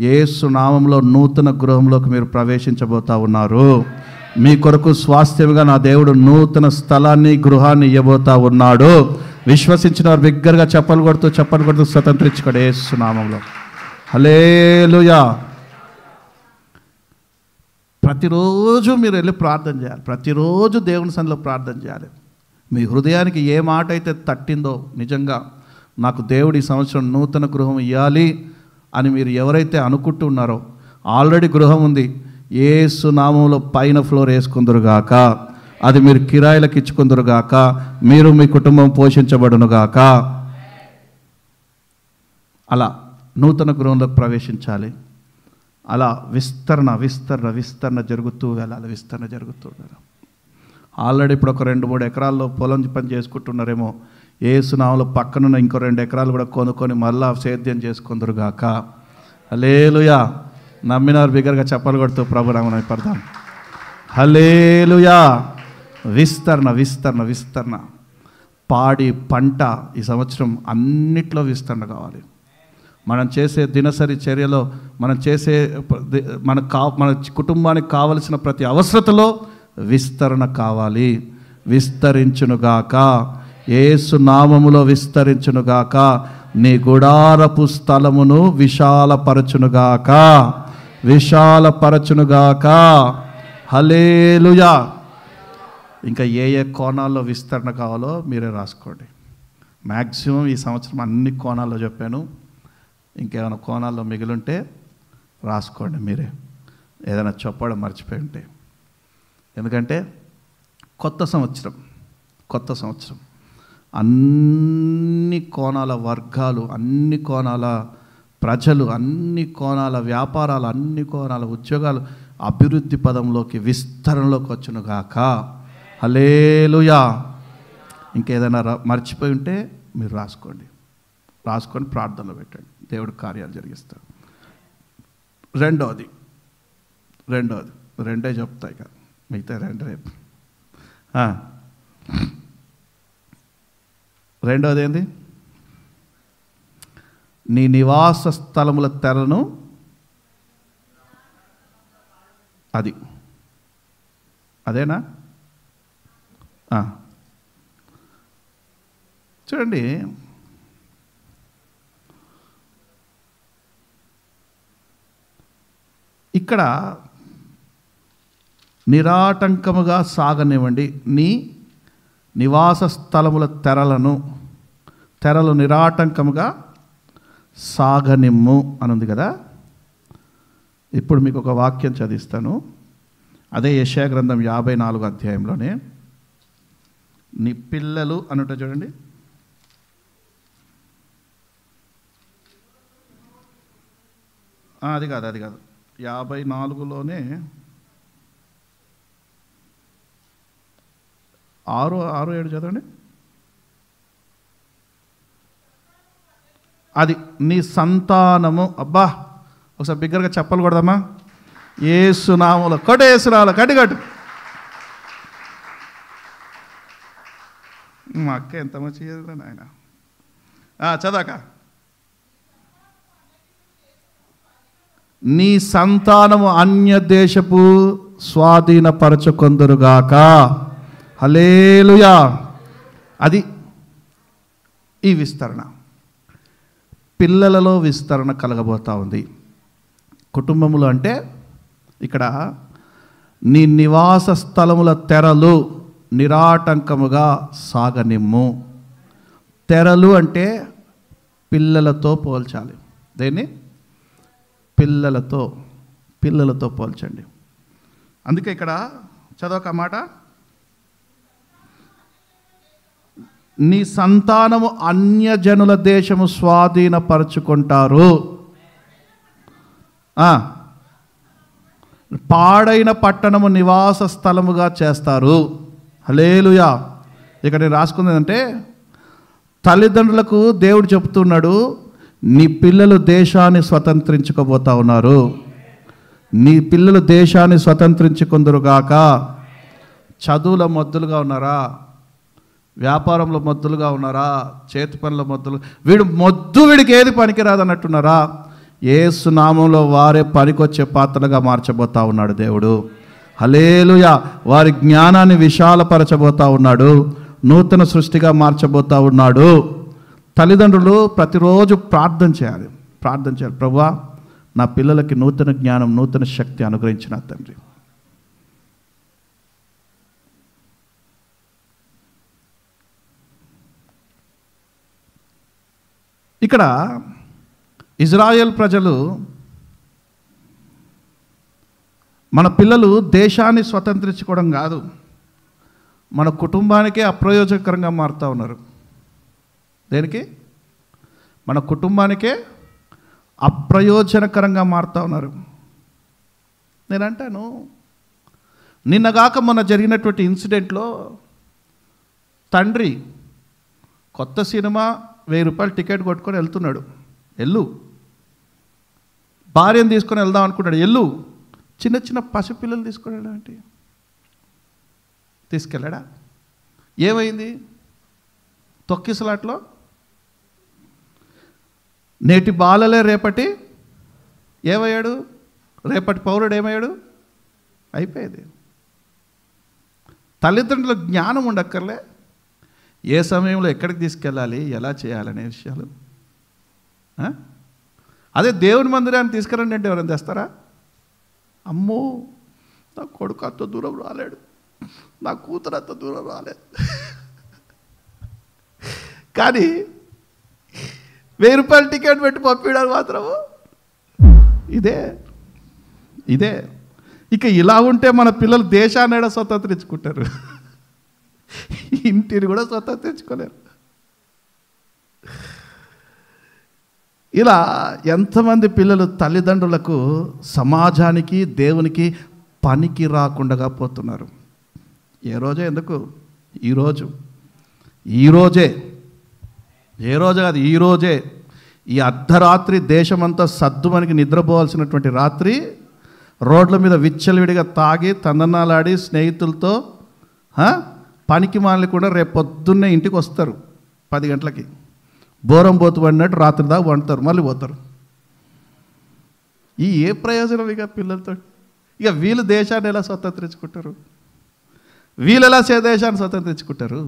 యేసు నామంలో నూతన గృహంలోకి మీరు ప్రవేశించబోతా ఉన్నారు. మీ కొరకు స్వాస్థ్యంగా నా దేవుడు నూతన స్థలాన్ని, గృహాన్ని ఇవ్వబోతా ఉన్నాడు. విశ్వసించిన వారు బిగ్గరగా చప్పలు కొడుతూ స్వతంత్రించుకోండి యేసు నామంలో. హల్లెలూయా. ప్రతిరోజు మీరు వెళ్ళి ప్రార్థన చేయాలి. ప్రతిరోజు దేవుని సన్నిధిలో ప్రార్థన చేయాలి. మీ హృదయానికి ఏ మాట అయితే తట్టిందో, నిజంగా నాకు దేవుడు ఈ సంవత్సరం నూతన గృహం ఇవ్వాలి అని మీరు ఎవరైతే అనుకుంటున్నారో, ఆల్రెడీ గృహం ఉంది, యేసు నామంలో పైన ఫ్లోర్ వేసుకుందరుగాక, అది మీరు కిరాయిలకు ఇచ్చుకుందరుగాక, మీరు మీ కుటుంబం పోషించబడునుగాక. అలా నూతన గృహంలోకి ప్రవేశించాలి. అలా విస్తరణ జరుగుతూ వెళ్ళాలి. విస్తరణ జరుగుతూ వెళ్ళాలి. ఆల్రెడీ ఇప్పుడు ఒక 2-3 ఎకరాల్లో పొలం పని చేసుకుంటున్నారేమో, యేసు నామములో పక్కనున్న ఇంకో 2 ఎకరాలు కూడా కొనుక్కొని మళ్ళా సేద్యం చేసుకుందరుగాక. హల్లెలూయా. నమ్మినారు బిగ్గరగా చప్పలు కొడుతూ ప్రభునామమున పడదాం. హల్లెలూయా. విస్తరణ. పాడి పంట ఈ సంవత్సరం అన్నిట్లో విస్తరణ కావాలి. మనం చేసే దినసరి చర్యలో, మనం చేసే మన కుటుంబానికి కావలసిన ప్రతి అవసరతలో విస్తరణ కావాలి. విస్తరించునుగాక, యేసు నామములో విస్తరించునుగాక. నీ గుడారపు స్థలమును విశాలపరచునుగాక, విశాలపరచునుగాక. హల్లెలూయా. ఇంకా ఏ ఏ కోణాల్లో విస్తరణ కావాలో మీరే రాసుకోండి. మ్యాక్సిమం ఈ సంవత్సరం అన్ని కోణాల్లో చెప్పాను. ఇంకేమైనా కోణాల్లో మిగిలింటే రాసుకోండి మీరే, ఏదైనా చెప్పడం మర్చిపోయి ఉంటే. ఎందుకంటే కొత్త సంవత్సరం అన్ని కోణాల వర్గాలు, అన్ని కోణాల ప్రజలు, అన్ని కోణాల వ్యాపారాలు, అన్ని కోణాల ఉద్యోగాలు అభివృద్ధి పదంలోకి, విస్తరణలోకి వచ్చునుగాక. హల్లెలూయా. ఇంకేదైనా మర్చిపోయి ఉంటే మీరు రాసుకొని ప్రార్థనలో పెట్టండి. దేవుడు కార్యాలు జరిగిస్తాడు. రెండోది చెప్తాయి కదా, మిగతా రెండు రేపు. రెండోది ఏంది? నీ నివాస స్థలముల తెరను, అదేనా? చూడండి, ఇక్కడ నిరాటంకముగా సాగనివ్వండి నీ నివాస స్థలముల తెరలు నిరాటంకముగా సాగనిమ్ము అని ఉంది కదా. ఇప్పుడు మీకు ఒక వాక్యం చదివిస్తాను. అదే యెషయా గ్రంథం 54 అధ్యాయంలోనే. నీ పిల్లలు అనుట చూడండి. అది కాదు 54లోనే 6-7 చదవండి. అది నీ సంతానము. అబ్బా, ఒకసారి బిగ్గరగా చెప్పలు కొడదామా? యేసు నామములో కట్టు. మా అక్క ఎంత మంచి చదివినా ఆయన. చదవక. నీ సంతానము అన్య దేశపు స్వాధీనపరచుకొందురుగాక. హల్లెలూయా. అది ఈ విస్తరణ. పిల్లలలో విస్తరణ కలగబోతూ ఉంది. కుటుంబములు అంటే ఇక్కడ నీ నివాస స్థలముల తెరలు నిరాటంకముగా సాగనిమ్ము. తెరలు అంటే పిల్లలతో పోల్చాలి. దేన్ని? పిల్లలతో పోల్చండి. అందుకే ఇక్కడ చదవక మాట, నీ సంతానము అన్యజనుల దేశము స్వాధీనపరచుకుంటారు, పాడైన పట్టణము నివాస స్థలముగా చేస్తారు. హల్లెలూయా. ఇక్కడ నేను రాసుకుందంటే, తల్లిదండ్రులకు దేవుడు చెప్తున్నాడు, నీ పిల్లలు దేశాన్ని స్వతంత్రించుకోబోతా ఉన్నారు. నీ పిల్లలు దేశాన్ని స్వతంత్రించుకుందురుగాక. చదువుల మొద్దులుగా ఉన్నారా? వ్యాపారంలో మొద్దులుగా ఉన్నారా? చేతి పనుల మొద్దులు. వీడికి ఏది పనికిరాదు అన్నట్టున్నారా? యేసు నామంలో వారే పనికొచ్చే పాత్రలుగా మార్చబోతా ఉన్నాడు దేవుడు. హల్లెలూయా. వారి జ్ఞానాన్ని విశాలపరచబోతా ఉన్నాడు. నూతన సృష్టిగా మార్చబోతా ఉన్నాడు. తల్లిదండ్రులు ప్రతిరోజు ప్రార్థన చేయాలి. ప్రభువా, నా పిల్లలకి నూతన జ్ఞానం, నూతన శక్తి అనుగ్రహించిన తండ్రి. ఇక్కడ ఇజ్రాయెల్ ప్రజలు, మన పిల్లలు దేశాన్ని స్వతంత్రించుకోవడం కాదు, మన కుటుంబానికే అప్రయోజకరంగా మారుతూ ఉన్నారు. దేనికి? మన కుటుంబానికే అప్రయోజనకరంగా మారుతూ ఉన్నారు. నేనంటాను, నిన్నగాక మొన్న జరిగినటువంటి ఇన్సిడెంట్లో తండ్రి కొత్త సినిమా 1000 రూపాయలు టికెట్ కొట్టుకొని వెళ్తున్నాడు. భార్యను తీసుకొని వెళ్దాం అనుకున్నాడు. చిన్న చిన్న పసిపిల్లలు తీసుకొని వెళ్ళాడంటే తీసుకెళ్ళాడా? ఏమైంది? తొక్కిసలాట్లో నేటి బాలలే రేపటి ఏమయ్యాడు? రేపటి పౌరుడు ఏమయ్యాడు? అయిపోయేది. తల్లిదండ్రుల జ్ఞానం ఉండక్కర్లే, ఏ సమయంలో ఎక్కడికి తీసుకెళ్ళాలి, ఎలా చేయాలనే విషయాలు. అదే దేవుని మందిరాన్ని తీసుకురండి అంటే ఎవరైనా తెస్తారా? అమ్మో, నా కొడుకు అంత దూరం రాలేడు, నా కూతురు అంత దూరం రాలేదు. కానీ 1000 రూపాయలు టికెట్ పెట్టి పంపించడానికి మాత్రము ఇదే. ఇక ఇలా ఉంటే మన పిల్లలు దేశాన్ని స్వతంత్రించుకుంటారు, ఇంటిని కూడా స్వతంత్రించుకోలేరు. ఇలా ఎంతమంది పిల్లలు తల్లిదండ్రులకు, సమాజానికి, దేవునికి పనికి రాకుండా పోతున్నారు. ఏ రోజే ఎందుకు? ఈరోజే ఏ రోజు కాదు, ఈరోజే ఈ అర్ధరాత్రి దేశమంతా సద్దుమనికి నిద్రపోవాల్సినటువంటి రాత్రి రోడ్ల మీద విచ్చలవిడిగా తాగి తందనాలాడి స్నేహితులతో పనికి మానలేకుండా రేపు పొద్దున్నే ఇంటికి వస్తారు 10 గంటలకి. బోరం పోతు పడినట్టు రాత్రి దాకా వండుతారు, మళ్ళీ పోతారు. ఏ ప్రయోజనం ఇక పిల్లలతో? ఇక వీళ్ళు దేశాన్ని ఎలా స్వతంత్రించుకుంటారు? వీళ్ళు ఎలా దేశాన్ని స్వతంత్రించుకుంటారు?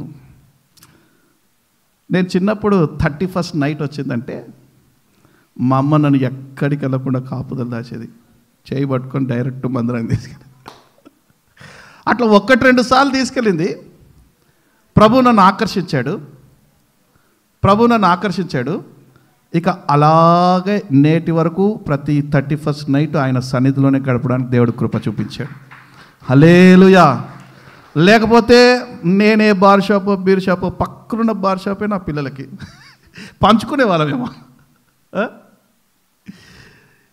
నేను చిన్నప్పుడు 31st నైట్ వచ్చిందంటే మా అమ్మ నన్ను ఎక్కడికి వెళ్ళకుండా కాపుదలు దాచేది, చేయి పట్టుకొని డైరెక్ట్ మందిరానికి తీసుకెళ్ళి. అట్లా 1-2 సార్లు తీసుకెళ్ళింది. ప్రభు నన్ను ఆకర్షించాడు. ఇక అలాగే నేటి వరకు ప్రతి 31st నైట్ ఆయన సన్నిధిలోనే గడపడానికి దేవుడు కృప చూపించాడు. హల్లెలూయా. లేకపోతే నేనే బార్ షాపు, బీర్ షాపు, పక్కనున్న బార్ షాపే నా పిల్లలకి పంచుకునే వాళ్ళమేమో.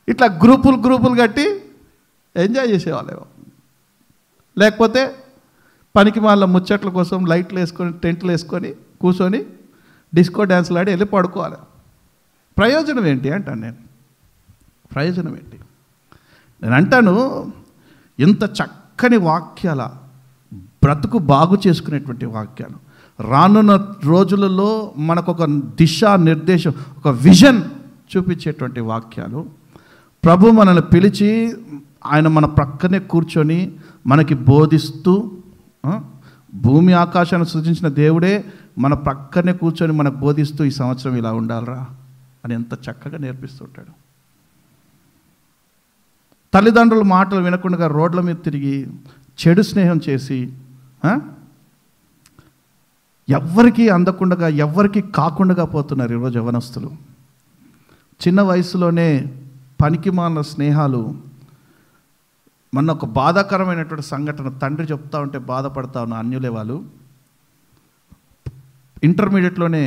ఇట్లా గ్రూపులు కట్టి ఎంజాయ్ చేసేవాళ్ళేమో. లేకపోతే పనికి వాళ్ళ ముచ్చట్ల కోసం లైట్లు వేసుకొని, టెంట్లు వేసుకొని కూర్చొని డిస్కో డ్యాన్స్లు ఆడి వెళ్ళి పడుకోవాలి. ప్రయోజనం ఏంటి అంటాను నేను. ప్రయోజనం ఏంటి? నేను అంటాను, ఇంత చక్కని వాక్యాల, బ్రతుకు బాగు చేసుకునేటువంటి వాక్యాలు, రానున్న రోజులలో మనకు ఒక దిశా నిర్దేశం, ఒక విజన్ చూపించేటువంటి వాక్యాలు ప్రభు మనల్ని పిలిచి ఆయన మన ప్రక్కనే కూర్చొని మనకి బోధిస్తూ, భూమి ఆకాశాన్ని సృజించిన దేవుడే మన ప్రక్కనే కూర్చొని మనకు బోధిస్తూ ఈ సంవత్సరం ఇలా ఉండాలరా అని ఎంత చక్కగా నేర్పిస్తుంటాడు. తల్లిదండ్రుల మాటలు వినకుండా రోడ్ల మీద తిరిగి చెడు స్నేహం చేసి ఎవ్వరికీ అందకుండా, ఎవ్వరికీ కాకుండా పోతున్నారు ఈరోజు యవ్వనస్తులు. చిన్న వయసులోనే పనికిమాలిన స్నేహాలు. మొన్న ఒక బాధాకరమైనటువంటి సంఘటన, తండ్రి చెప్తా ఉంటే బాధపడతా ఉన్న అన్యులే వాళ్ళు. ఇంటర్మీడియట్లోనే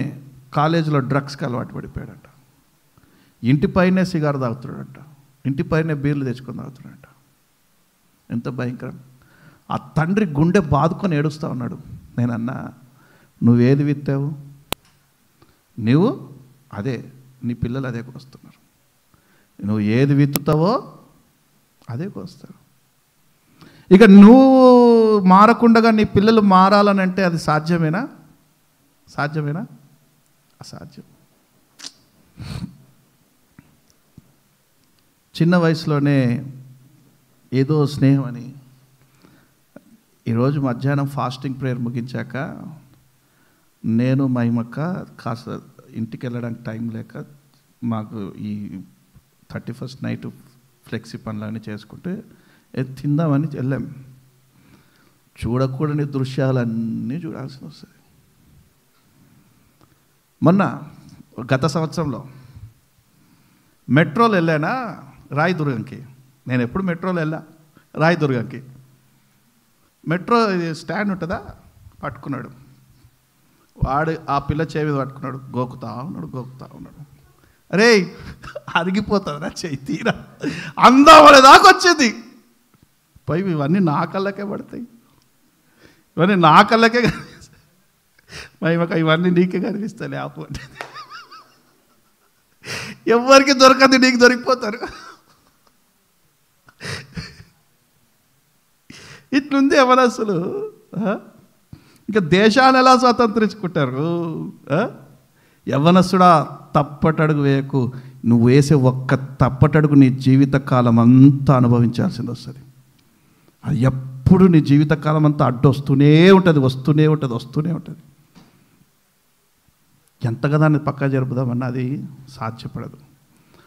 కాలేజీలో డ్రగ్స్కి అలవాటు పడిపోయాడంట. ఇంటిపైనే సిగారు తాగుతున్నాడంట, ఇంటిపైనే బీర్లు తెచ్చుకొని తాగుతున్నాడంట. ఎంత భయంకరం! ఆ తండ్రి గుండె బాదుకొని ఏడుస్తూ ఉన్నాడు. నేనన్నా, నువ్వేది విత్తావు? నువ్వు అదే, నీ పిల్లలు అదే కోస్తున్నారు. నువ్వు ఏది విత్తుతావో అదే కోస్తారు. ఇక నువ్వు మారకుండా నీ పిల్లలు మారాలని అంటే అది సాధ్యమేనా? అసాధ్యం. చిన్న వయసులోనే ఏదో స్నేహం అని. ఈరోజు మధ్యాహ్నం ఫాస్టింగ్ ప్రేయర్ ముగించాక నేను మహిమక్క కాస్త ఇంటికి వెళ్ళడానికి టైం లేక మాకు ఈ 31st నైట్ ఫ్లెక్సీ పనులన్నీ చేసుకుంటే తిందామని వెళ్ళాం. చూడకూడని దృశ్యాలన్నీ చూడాల్సి వస్తుంది. మొన్న గత సంవత్సరంలో మెట్రోలో వెళ్ళానా రాయదుర్గంకి. నేను ఎప్పుడు మెట్రోలో వెళ్ళా రాయదుర్గంకి. మెట్రో స్టాండ్ ఉంటుందా, పట్టుకున్నాడు వాడు, ఆ పిల్ల చేయి మీద పట్టుకున్నాడు, గోకుతా ఉన్నాడు. అరే అరిగిపోతుందిరా చెయ్యి, తీరా అందామనే దాకా వచ్చింది. పై ఇవన్నీ నా కళ్ళకే పడతాయి, ఇవన్నీ నా కళ్ళకే కనిపిస్తాయి. ఇవన్నీ నీకే కనిపిస్తాయి. ఆపు అంటే ఎవరికి దొరకదు, నీకు దొరికిపోతారు. ఇట్లుంది యవ్వనస్తులు. ఇంకా దేశాన్ని ఎలా స్వతంత్రించుకుంటారు? యవ్వనస్తుడా, తప్పటడుగు వేయకు. నువ్వు వేసే ఒక్క తప్పటడుగు నీ జీవితకాలం అంతా అనుభవించాల్సింది వస్తుంది. అది ఎప్పుడు నీ జీవితకాలం అంతా అడ్డొస్తూనే ఉంటుంది, వస్తూనే ఉంటుంది. ఎంతగా దాన్ని పక్కా జరుపుదామన్నా అది సాధ్యపడదు.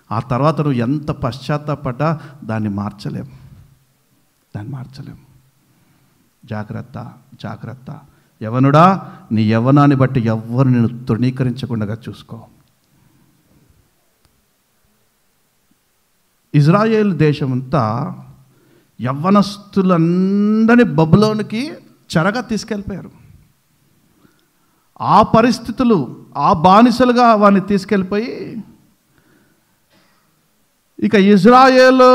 ఆ తర్వాత నువ్వు ఎంత పశ్చాత్తాపడ్డా దాన్ని మార్చలేం. జాగ్రత్త. యవనుడా, నీ యవ్వనాన్ని బట్టి ఎవ్వరు నేను తృణీకరించకుండా చూసుకో. ఇజ్రాయేల్ దేశమంతా యవ్వనస్తులందరినీ బబులోనికి చెరగా తీసుకెళ్ళిపోయారు. ఆ పరిస్థితులు, ఆ బానిసలుగా వారిని తీసుకెళ్ళిపోయి, ఇక ఇజ్రాయేల్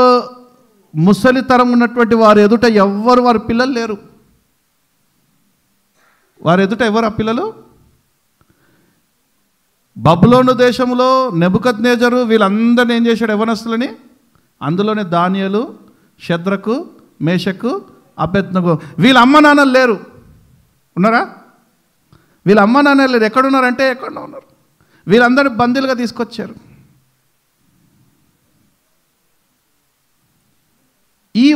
ముసలితరం ఉన్నటువంటి వారి ఎదుట వారి పిల్లలు లేరు. వారి ఎదుట ఎవరు ఆ పిల్లలు? బబులోను దేశంలో నెబుకద్నెజరు వీళ్ళందరినీ ఏం చేశాడు? యవ్వనస్తులని. అందులోనే దానియేలు, షద్రకు, మేషకు, అబేద్నెగో. వీళ్ళ అమ్మ నాన్నలు లేరు. ఉన్నారా? వీళ్ళ అమ్మ నాన్నలు లేరు. ఎక్కడున్నారంటే ఎక్కడో ఉన్నారు. వీళ్ళందరినీ బందీలుగా తీసుకొచ్చారు. ఈ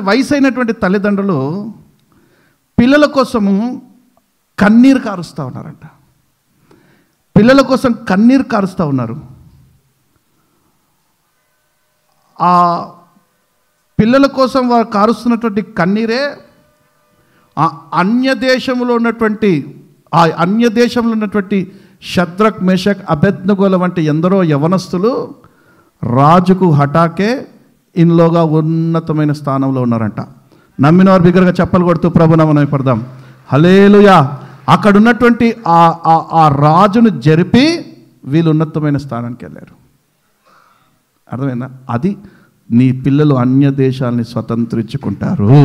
వయసు అయినటువంటి తల్లిదండ్రులు పిల్లల కోసము కన్నీరు కారుస్తూ ఉన్నారంట. పిల్లల కోసం కన్నీరు కారుస్తూ ఉన్నారు. ఆ పిల్లల కోసం వారు కారుస్తున్నటువంటి కన్నీరే ఆ అన్య దేశంలో ఉన్నటువంటి షద్రక్, మేషక్, అబేద్నెగోల వంటి ఎందరో యవనస్తులు రాజుకు హఠాకే ఇన్లోగా ఉన్నతమైన స్థానంలో ఉన్నారంట. నమ్మినవారు బిగ్గరగా చప్పలు కొడుతూ ప్రభునామమున పడదాం. హల్లెలూయా. అక్కడ ఉన్నటువంటి ఆ రాజును జరిపి వీళ్ళు ఉన్నతమైన స్థానానికి వెళ్ళారు. అర్థమైందా? అది నీ పిల్లలు అన్య దేశాలని స్వతంత్రించుకుంటారు.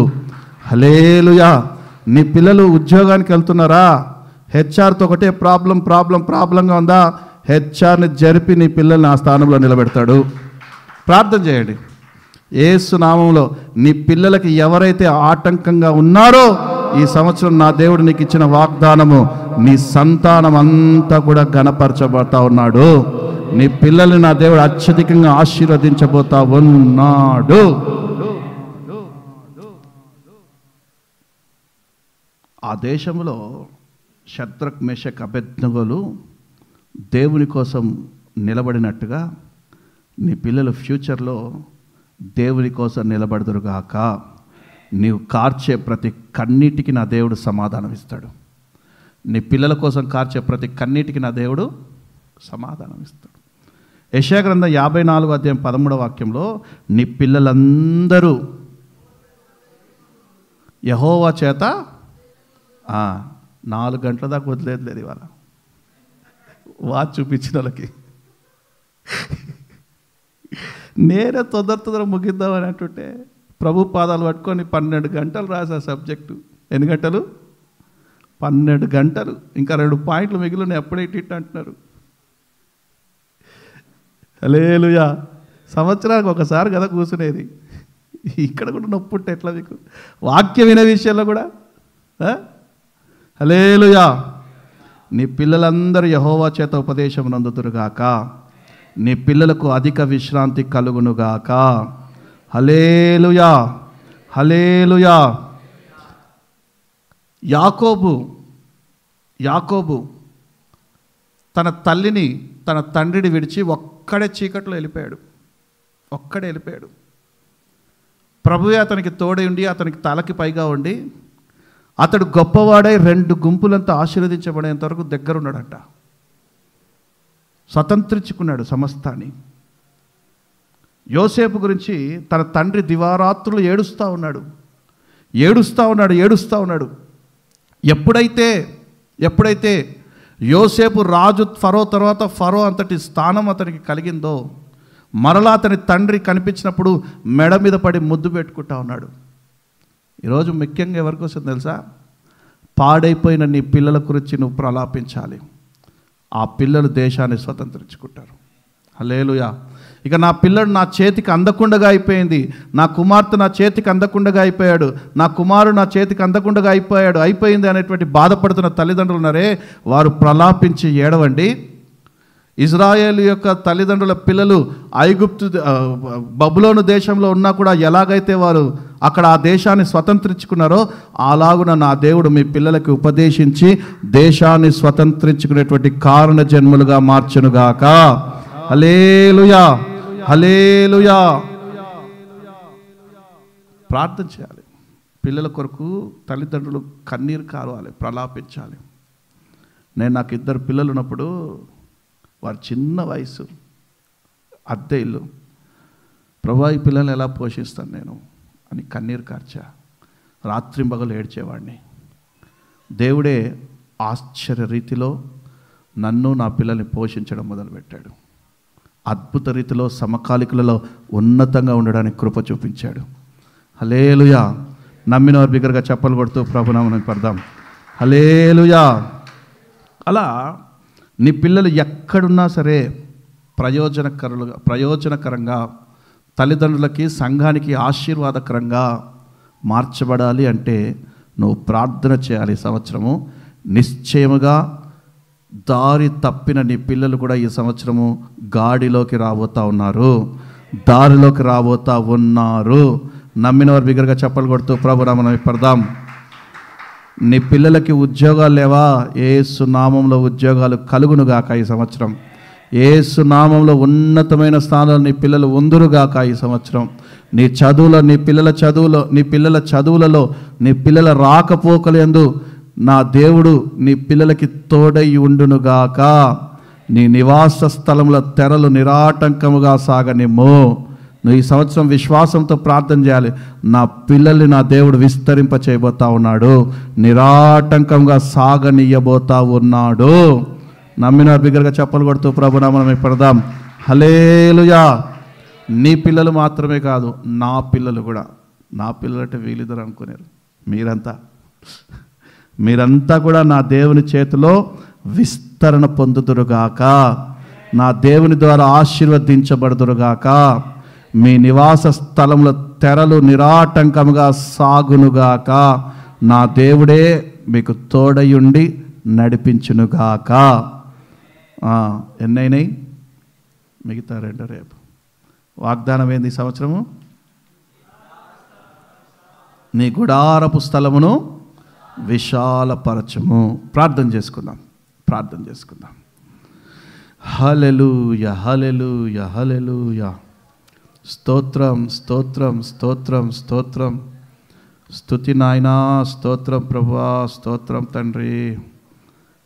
హల్లెలూయా. నీ పిల్లలు ఉద్యోగానికి వెళ్తున్నారా? హెచ్ఆర్తో ఒకటే ప్రాబ్లంగా ఉందా? హెచ్ఆర్ని జరిపి నీ పిల్లల్ని ఆ స్థానంలో నిలబెడతాడు. ప్రార్థన చేయండి. యేసు నామములో నీ పిల్లలకి ఎవరైతే ఆటంకంగా ఉన్నారో ఈ సంవత్సరం నా దేవుడు నీకు ఇచ్చిన వాగ్దానము, నీ సంతానం అంతా కూడా ఘనపరచబోతా ఉన్నాడు. నీ పిల్లల్ని నా దేవుడు అత్యధికంగా ఆశీర్వదించబోతా ఉన్నాడు. ఆ దేశంలో షద్రక్, మేషక్, అబేద్నెగోలు దేవుని కోసం నిలబడినట్టుగా నీ పిల్లలు ఫ్యూచర్లో దేవుని కోసం నిలబడదురుగాక. నీవు కార్చే ప్రతి కన్నీటికి నా దేవుడు సమాధానం ఇస్తాడు. నీ పిల్లల కోసం కార్చే ప్రతి కన్నీటికి నా దేవుడు సమాధానం ఇస్తాడు. యెషయా గ్రంథం 54వ అధ్యాయం 13వ వాక్యంలో నీ పిల్లలందరూ యెహోవా చేత 4 గంటల దాకా వదిలేదు ఇవాళ వాచ్ చూపించిన వాళ్ళకి. నేనే తొందర ముగిద్దామని అంటుంటే ప్రభు పాదాలు పట్టుకొని 12 గంటలు రాసా సబ్జెక్టు. ఎన్ని గంటలు? 12 గంటలు. ఇంకా 2 పాయింట్లు మిగిలిన ఎప్పుడే ఇట్ అంటున్నారు. హల్లెలూయా. సంవత్సరానికి ఒకసారి కదా కూర్చునేది. ఇక్కడ కూడా నొప్పి ఉంటే ఎట్లా మీకు? వాక్యం వినే విషయంలో కూడా. హల్లెలూయా. నీ పిల్లలందరూ యెహోవా చేత ఉపదేశం నందుదురుగాక. నీ పిల్లలకు అధిక విశ్రాంతి కలుగునుగాక. హల్లెలూయా. హల్లెలూయా. యాకోబు తన తల్లిని, తన తండ్రిని విడిచి ఒక్కడే చీకట్లో వెళ్ళిపోయాడు. ప్రభువే అతనికి తోడై ఉండి, అతనికి తలకి పైగా ఉండి, అతడు గొప్పవాడై 2 గుంపులంతా ఆశీర్వదించబడేంత వరకు దగ్గరున్నాడంట. స్వతంత్రించుకున్నాడు సమస్తాన్ని. యోసేపు గురించి తన తండ్రి దివారాత్రులు ఏడుస్తూ ఉన్నాడు. ఎప్పుడైతే యోసేపు రాజు ఫరో తర్వాత ఫరో అంతటి స్థానం అతనికి కలిగిందో, మరలా అతని తండ్రి కనిపించినప్పుడు మెడ మీద పడి ముద్దు పెట్టుకుంటా ఉన్నాడు. ఈరోజు ముఖ్యంగా ఎవరికి వస్తుంది తెలుసా? పాడైపోయిన నీ పిల్లల గురించి నువ్వు ప్రలాపించాలి. ఆ పిల్లలు దేశాన్ని స్వతంత్రించుకుంటారు. హల్లెలూయా. ఇక నా పిల్లడు నా చేతికి అందకుండగా అయిపోయింది, నా కుమార్తె నా చేతికి అందకుండగా అయిపోయాడు, నా కుమారుడు నా చేతికి అందకుండగా అయిపోయింది అనేటువంటి బాధపడుతున్న తల్లిదండ్రులు ఉన్నారే, వారు ప్రలాపించి ఏడవండి. ఇజ్రాయేల్ యొక్క తల్లిదండ్రుల పిల్లలు ఐగుప్తు బబులోను దేశంలో ఉన్నా కూడా ఎలాగైతే వారు అక్కడ ఆ దేశాన్ని స్వతంత్రించుకున్నారో అలాగున నా దేవుడు మీ పిల్లలకి ఉపదేశించి దేశాన్ని స్వతంత్రించుకునేటువంటి కారణ జన్మలుగా మార్చునుగాక. హల్లెలూయా, హల్లెలూయా. ప్రార్థన చేయాలి. పిల్లల కొరకు తల్లిదండ్రులు కన్నీరు కారవాలి, ప్రలాపించాలి. నేను నాకు 2 పిల్లలు ఉన్నప్పుడు వారు చిన్న వయసు, అద్దె ఇల్లు, ప్రభా ఈ పిల్లల్ని ఎలా పోషిస్తాను నేను అని కన్నీరు కార్చా, రాత్రింబగలు ఏడ్చేవాడిని. దేవుడే ఆశ్చర్య రీతిలో నన్ను నా పిల్లల్ని పోషించడం మొదలుపెట్టాడు. అద్భుత రీతిలో సమకాలికులలో ఉన్నతంగా ఉండడానికి కృప చూపించాడు. హల్లెలూయా. నమ్మిన వారు బిగ్గరగా చప్పలు కొడుతూ ప్రభునామమున పడదాం. హల్లెలూయా. అలా నీ పిల్లలు ఎక్కడున్నా సరే ప్రయోజనకరంగా తల్లిదండ్రులకి సంఘానికి ఆశీర్వాదకరంగా మార్చబడాలి అంటే నువ్వు ప్రార్థన చేయాలి. ఈ సంవత్సరము నిశ్చయముగా దారి తప్పిన నీ పిల్లలు కూడా ఈ సంవత్సరము గాడిలోకి రాబోతా ఉన్నారు, దారిలోకి రాబోతా ఉన్నారు. నమ్మిన వారు బిగ్గరగా చప్పలు కొడుతూ ప్రభునామమున పడదాం. నీ పిల్లలకి ఉద్యోగాలు లేవా? యేసు నామంలో ఉద్యోగాలు కలుగునుగాక ఈ సంవత్సరం. యేసు నామంలో ఉన్నతమైన స్థానాలు నీ పిల్లలు ఉందురుగాక ఈ సంవత్సరం. నీ చదువులో, నీ పిల్లల చదువులలో, నీ పిల్లల రాకపోకలందు నా దేవుడు నీ పిల్లలకి తోడై ఉండునుగాక. నీ నివాస స్థలముల తెరలు నిరాటంకముగా సాగనిమ్ము. నువ్వు ఈ సంవత్సరం విశ్వాసంతో ప్రార్థన చేయాలి. నా పిల్లల్ని నా దేవుడు విస్తరింప చేయబోతా ఉన్నాడు, నిరాటంకంగా సాగనీయబోతా ఉన్నాడు. నమ్మిన బిగ్గరగా చప్పలు కొడుతూ ప్రభునామమున పడదాం. హల్లెలూయా. నీ పిల్లలు మాత్రమే కాదు, నా పిల్లలు కూడా. నా పిల్లలంటే వీళ్ళిద్దరు అనుకున్నారు. మీరంతా కూడా నా దేవుని చేతిలో విస్తరణ పొందుదురుగాక, నా దేవుని ద్వారా ఆశీర్వదించబడుదురుగాక. మీ నివాస స్థలంలో తెరలు నిరాటంకముగా సాగునుగాక. నా దేవుడే మీకు తోడయుండి నడిపించునుగాక. ఎన్నైనాయి? మిగతా 2 రేపు. వాగ్దానం ఏంది? ఈ సంవత్సరము నీ గుడారపు స్థలమును విశాలపరచము. ప్రార్థన చేసుకుందాం. హల్లెలూయా, హల్లెలూయా, హల్లెలూయా. స్తోత్రం, స్తోత్రం, స్తోత్రం, స్తోత్రం. స్తుతి నాయనా, స్తోత్రం ప్రభువా, స్తోత్రం తండ్రి.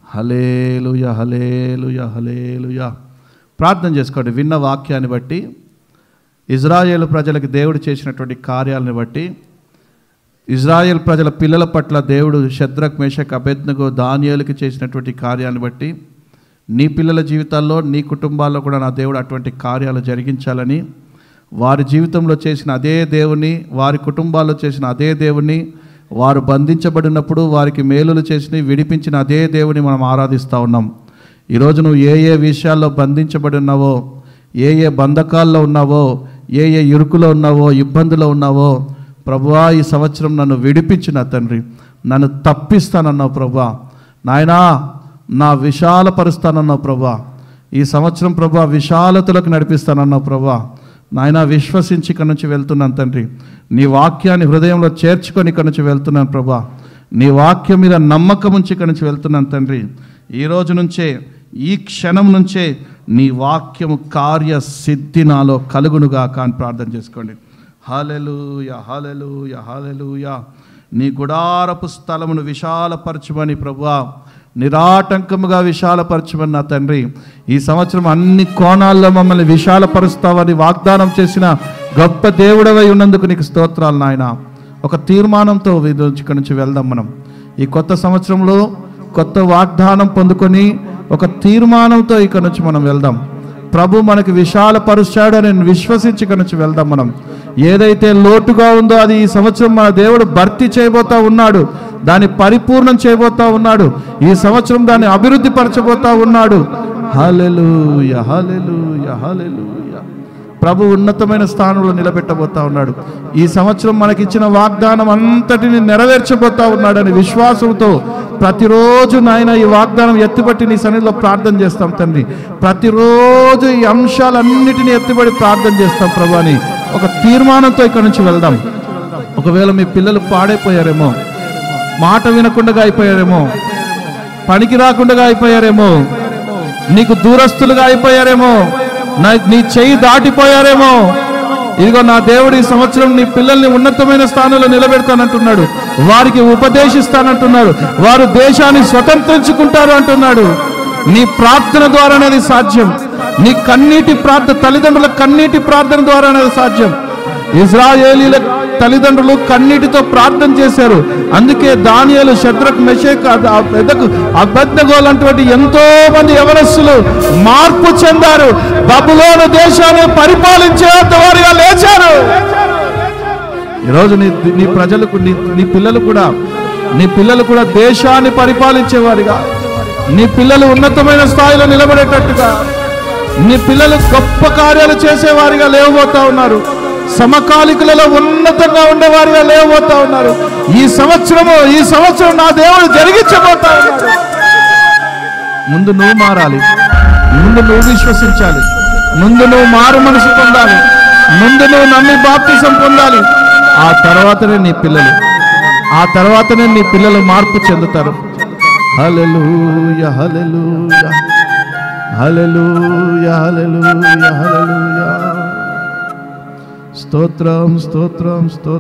హల్లెలూయా, హల్లెలూయా, హల్లెలూయా. ప్రార్థన చేసుకోండి. విన్న వాక్యాన్ని బట్టి, ఇజ్రాయేలు ప్రజలకు దేవుడు చేసినటువంటి కార్యాలను బట్టి, ఇజ్రాయేల్ ప్రజల పిల్లల పట్ల దేవుడు షద్రక్, మేషక్, అబేద్నెగో, దానియేలుకి చేసినటువంటి కార్యాలను బట్టి నీ పిల్లల జీవితాల్లో, నీ కుటుంబాల్లో కూడా నా దేవుడు అటువంటి కార్యాలు జరిగించాలని, వారి జీవితంలో చేసిన అదే దేవుని, వారి కుటుంబాల్లో చేసిన అదే దేవుని, వారు బంధించబడినప్పుడు వారికి మేలులు చేసి విడిపించిన అదే దేవుని మనం ఆరాధిస్తూ ఉన్నాం. ఈరోజు నువ్వు ఏ విషయాల్లో బంధించబడి ఉన్నావో, ఏ బంధకాల్లో ఉన్నావో, ఏ ఇరుకులో ఉన్నావో, ఇబ్బందులో ఉన్నావో, ప్రభువా ఈ సంవత్సరం నన్ను విడిపించిన తండ్రి, నన్ను తప్పిస్తానన్నావు ప్రభువా. నాయనా నా విశాలపరుస్తానన్నావు ప్రభువా. ఈ సంవత్సరం ప్రభువా విశాలతలకు నడిపిస్తానన్నావు ప్రభువా. నాయన విశ్వసించి ఇక్కడ నుంచి వెళ్తున్నాను తండ్రి. నీ వాక్యాన్ని హృదయంలో చేర్చుకొని ఇక్కడ నుంచి వెళ్తున్నాను ప్రభా. నీ వాక్యం మీద నమ్మకం ఉంచి ఇక్కడ నుంచి వెళ్తున్నాను తండ్రి. ఈ రోజు నుంచే, ఈ క్షణం నుంచే నీ వాక్యము కార్యసిద్ధి నాలో కలుగునుగాక అని ప్రార్థన చేసుకోండి. హల్లెలూయా, హల్లెలూయా, హల్లెలూయా. నీ గుడారపు స్థలమును విశాలపరచమని ప్రభువా, నిరాటంకముగా విశాలపరచమని నా తండ్రి. ఈ సంవత్సరం అన్ని కోణాల్లో మమ్మల్ని విశాలపరుస్తావని వాగ్దానం చేసిన గొప్ప దేవుడవై ఉన్నందుకు నీకు స్తోత్రాలు నాయన. ఒక తీర్మానంతో ఇక్కడి నుంచి వెళ్దాం. మనం ఈ కొత్త సంవత్సరంలో కొత్త వాగ్దానం పొందుకొని ఒక తీర్మానంతో ఇక్కడ నుంచి మనం వెళ్దాం. ప్రభు మనకి విశాలపరుస్తాడని విశ్వసించి ఇక్కడ నుంచి వెళ్దాం. మనం ఏదైతే లోటుగా ఉందో అది ఈ సంవత్సరం మన దేవుడు భర్తీ చేయబోతా ఉన్నాడు, దాన్ని పరిపూర్ణం చేయబోతా ఉన్నాడు. ఈ సంవత్సరం దాన్ని అభివృద్ధి పరచబోతా ఉన్నాడు. హల్లెలూయా, హల్లెలూయా, హల్లెలూయా. ప్రభు ఉన్నతమైన స్థానంలో నిలబెట్టబోతా ఉన్నాడు. ఈ సంవత్సరం మనకిచ్చిన వాగ్దానం అంతటిని నెరవేర్చబోతా ఉన్నాడని విశ్వాసంతో ప్రతిరోజు నాయన ఈ వాగ్దానం ఎత్తిపట్టి నీ సన్నిధిలో ప్రార్థన చేస్తాం తండ్రి. ప్రతిరోజు ఈ అంశాలన్నిటిని ఎత్తిపడి ప్రార్థన చేస్తాం ప్రభు అని ఒక తీర్మానంతో ఇక్కడ నుంచి వెళ్దాం. ఒకవేళ మీ పిల్లలు పాడైపోయారేమో, మాట వినకుండా అయిపోయారేమో, పనికి రాకుండా అయిపోయారేమో, నీకు దూరస్తులుగా అయిపోయారేమో, నీ చెయ్యి దాటిపోయారేమో, ఇదిగో నా దేవుడు ఈ సంవత్సరం నీ పిల్లల్ని ఉన్నతమైన స్థానంలో నిలబెడతానంటున్నాడు, వారికి ఉపదేశిస్తానంటున్నాడు, వారు దేశాన్ని స్వతంత్రించుకుంటారు అంటున్నాడు. నీ ప్రార్థన ద్వారానే అది సాధ్యం. నీ కన్నీటి ప్రార్థన, తల్లిదండ్రుల కన్నీటి ప్రార్థన ద్వారానే అది సాధ్యం. ఇశ్రాయేలీల తల్లిదండ్రులు కన్నీటితో ప్రార్థన చేశారు. అందుకే దానియేలు, షద్రక్, మెషక్, అబేద్నెగో లాంటి ఎంతో మంది యవనస్తులు మార్పు చెందారు. బబులోను దేశాన్ని పరిపాలించేంత వారిగా లేచారు. ఈరోజు నీ ప్రజలకు, నీ పిల్లలు కూడా దేశాన్ని పరిపాలించేవారిగా, నీ పిల్లలు ఉన్నతమైన స్థాయిలో నిలబడేటట్టుగా, నీ పిల్లలు గొప్ప కార్యాలు చేసేవారిగా లేవబోతా ఉన్నారు. సమకాలికులలో ఉన్నతంగా ఉండేవారిగా లేవబోతా ఉన్నారు. ఈ సంవత్సరం నా దేవుడు జరిగించబోతా ఉన్నాడు. ముందు నువ్వు మారాలి, ముందు నువ్వు విశ్వసించాలి, ముందు నువ్వు మారు మనసు పొందాలి, ముందు నువ్వు నమ్మి బాప్తిసం పొందాలి. ఆ తర్వాతనే నీ పిల్లలు మార్పు చెందుతారు. హల్లెలూయా, హల్లెలూయా, హల్లెలూయా, హల్లెలూయా, హల్లెలూయా. స్తోత్రం, స్తోత్రం, స్తోత్రం.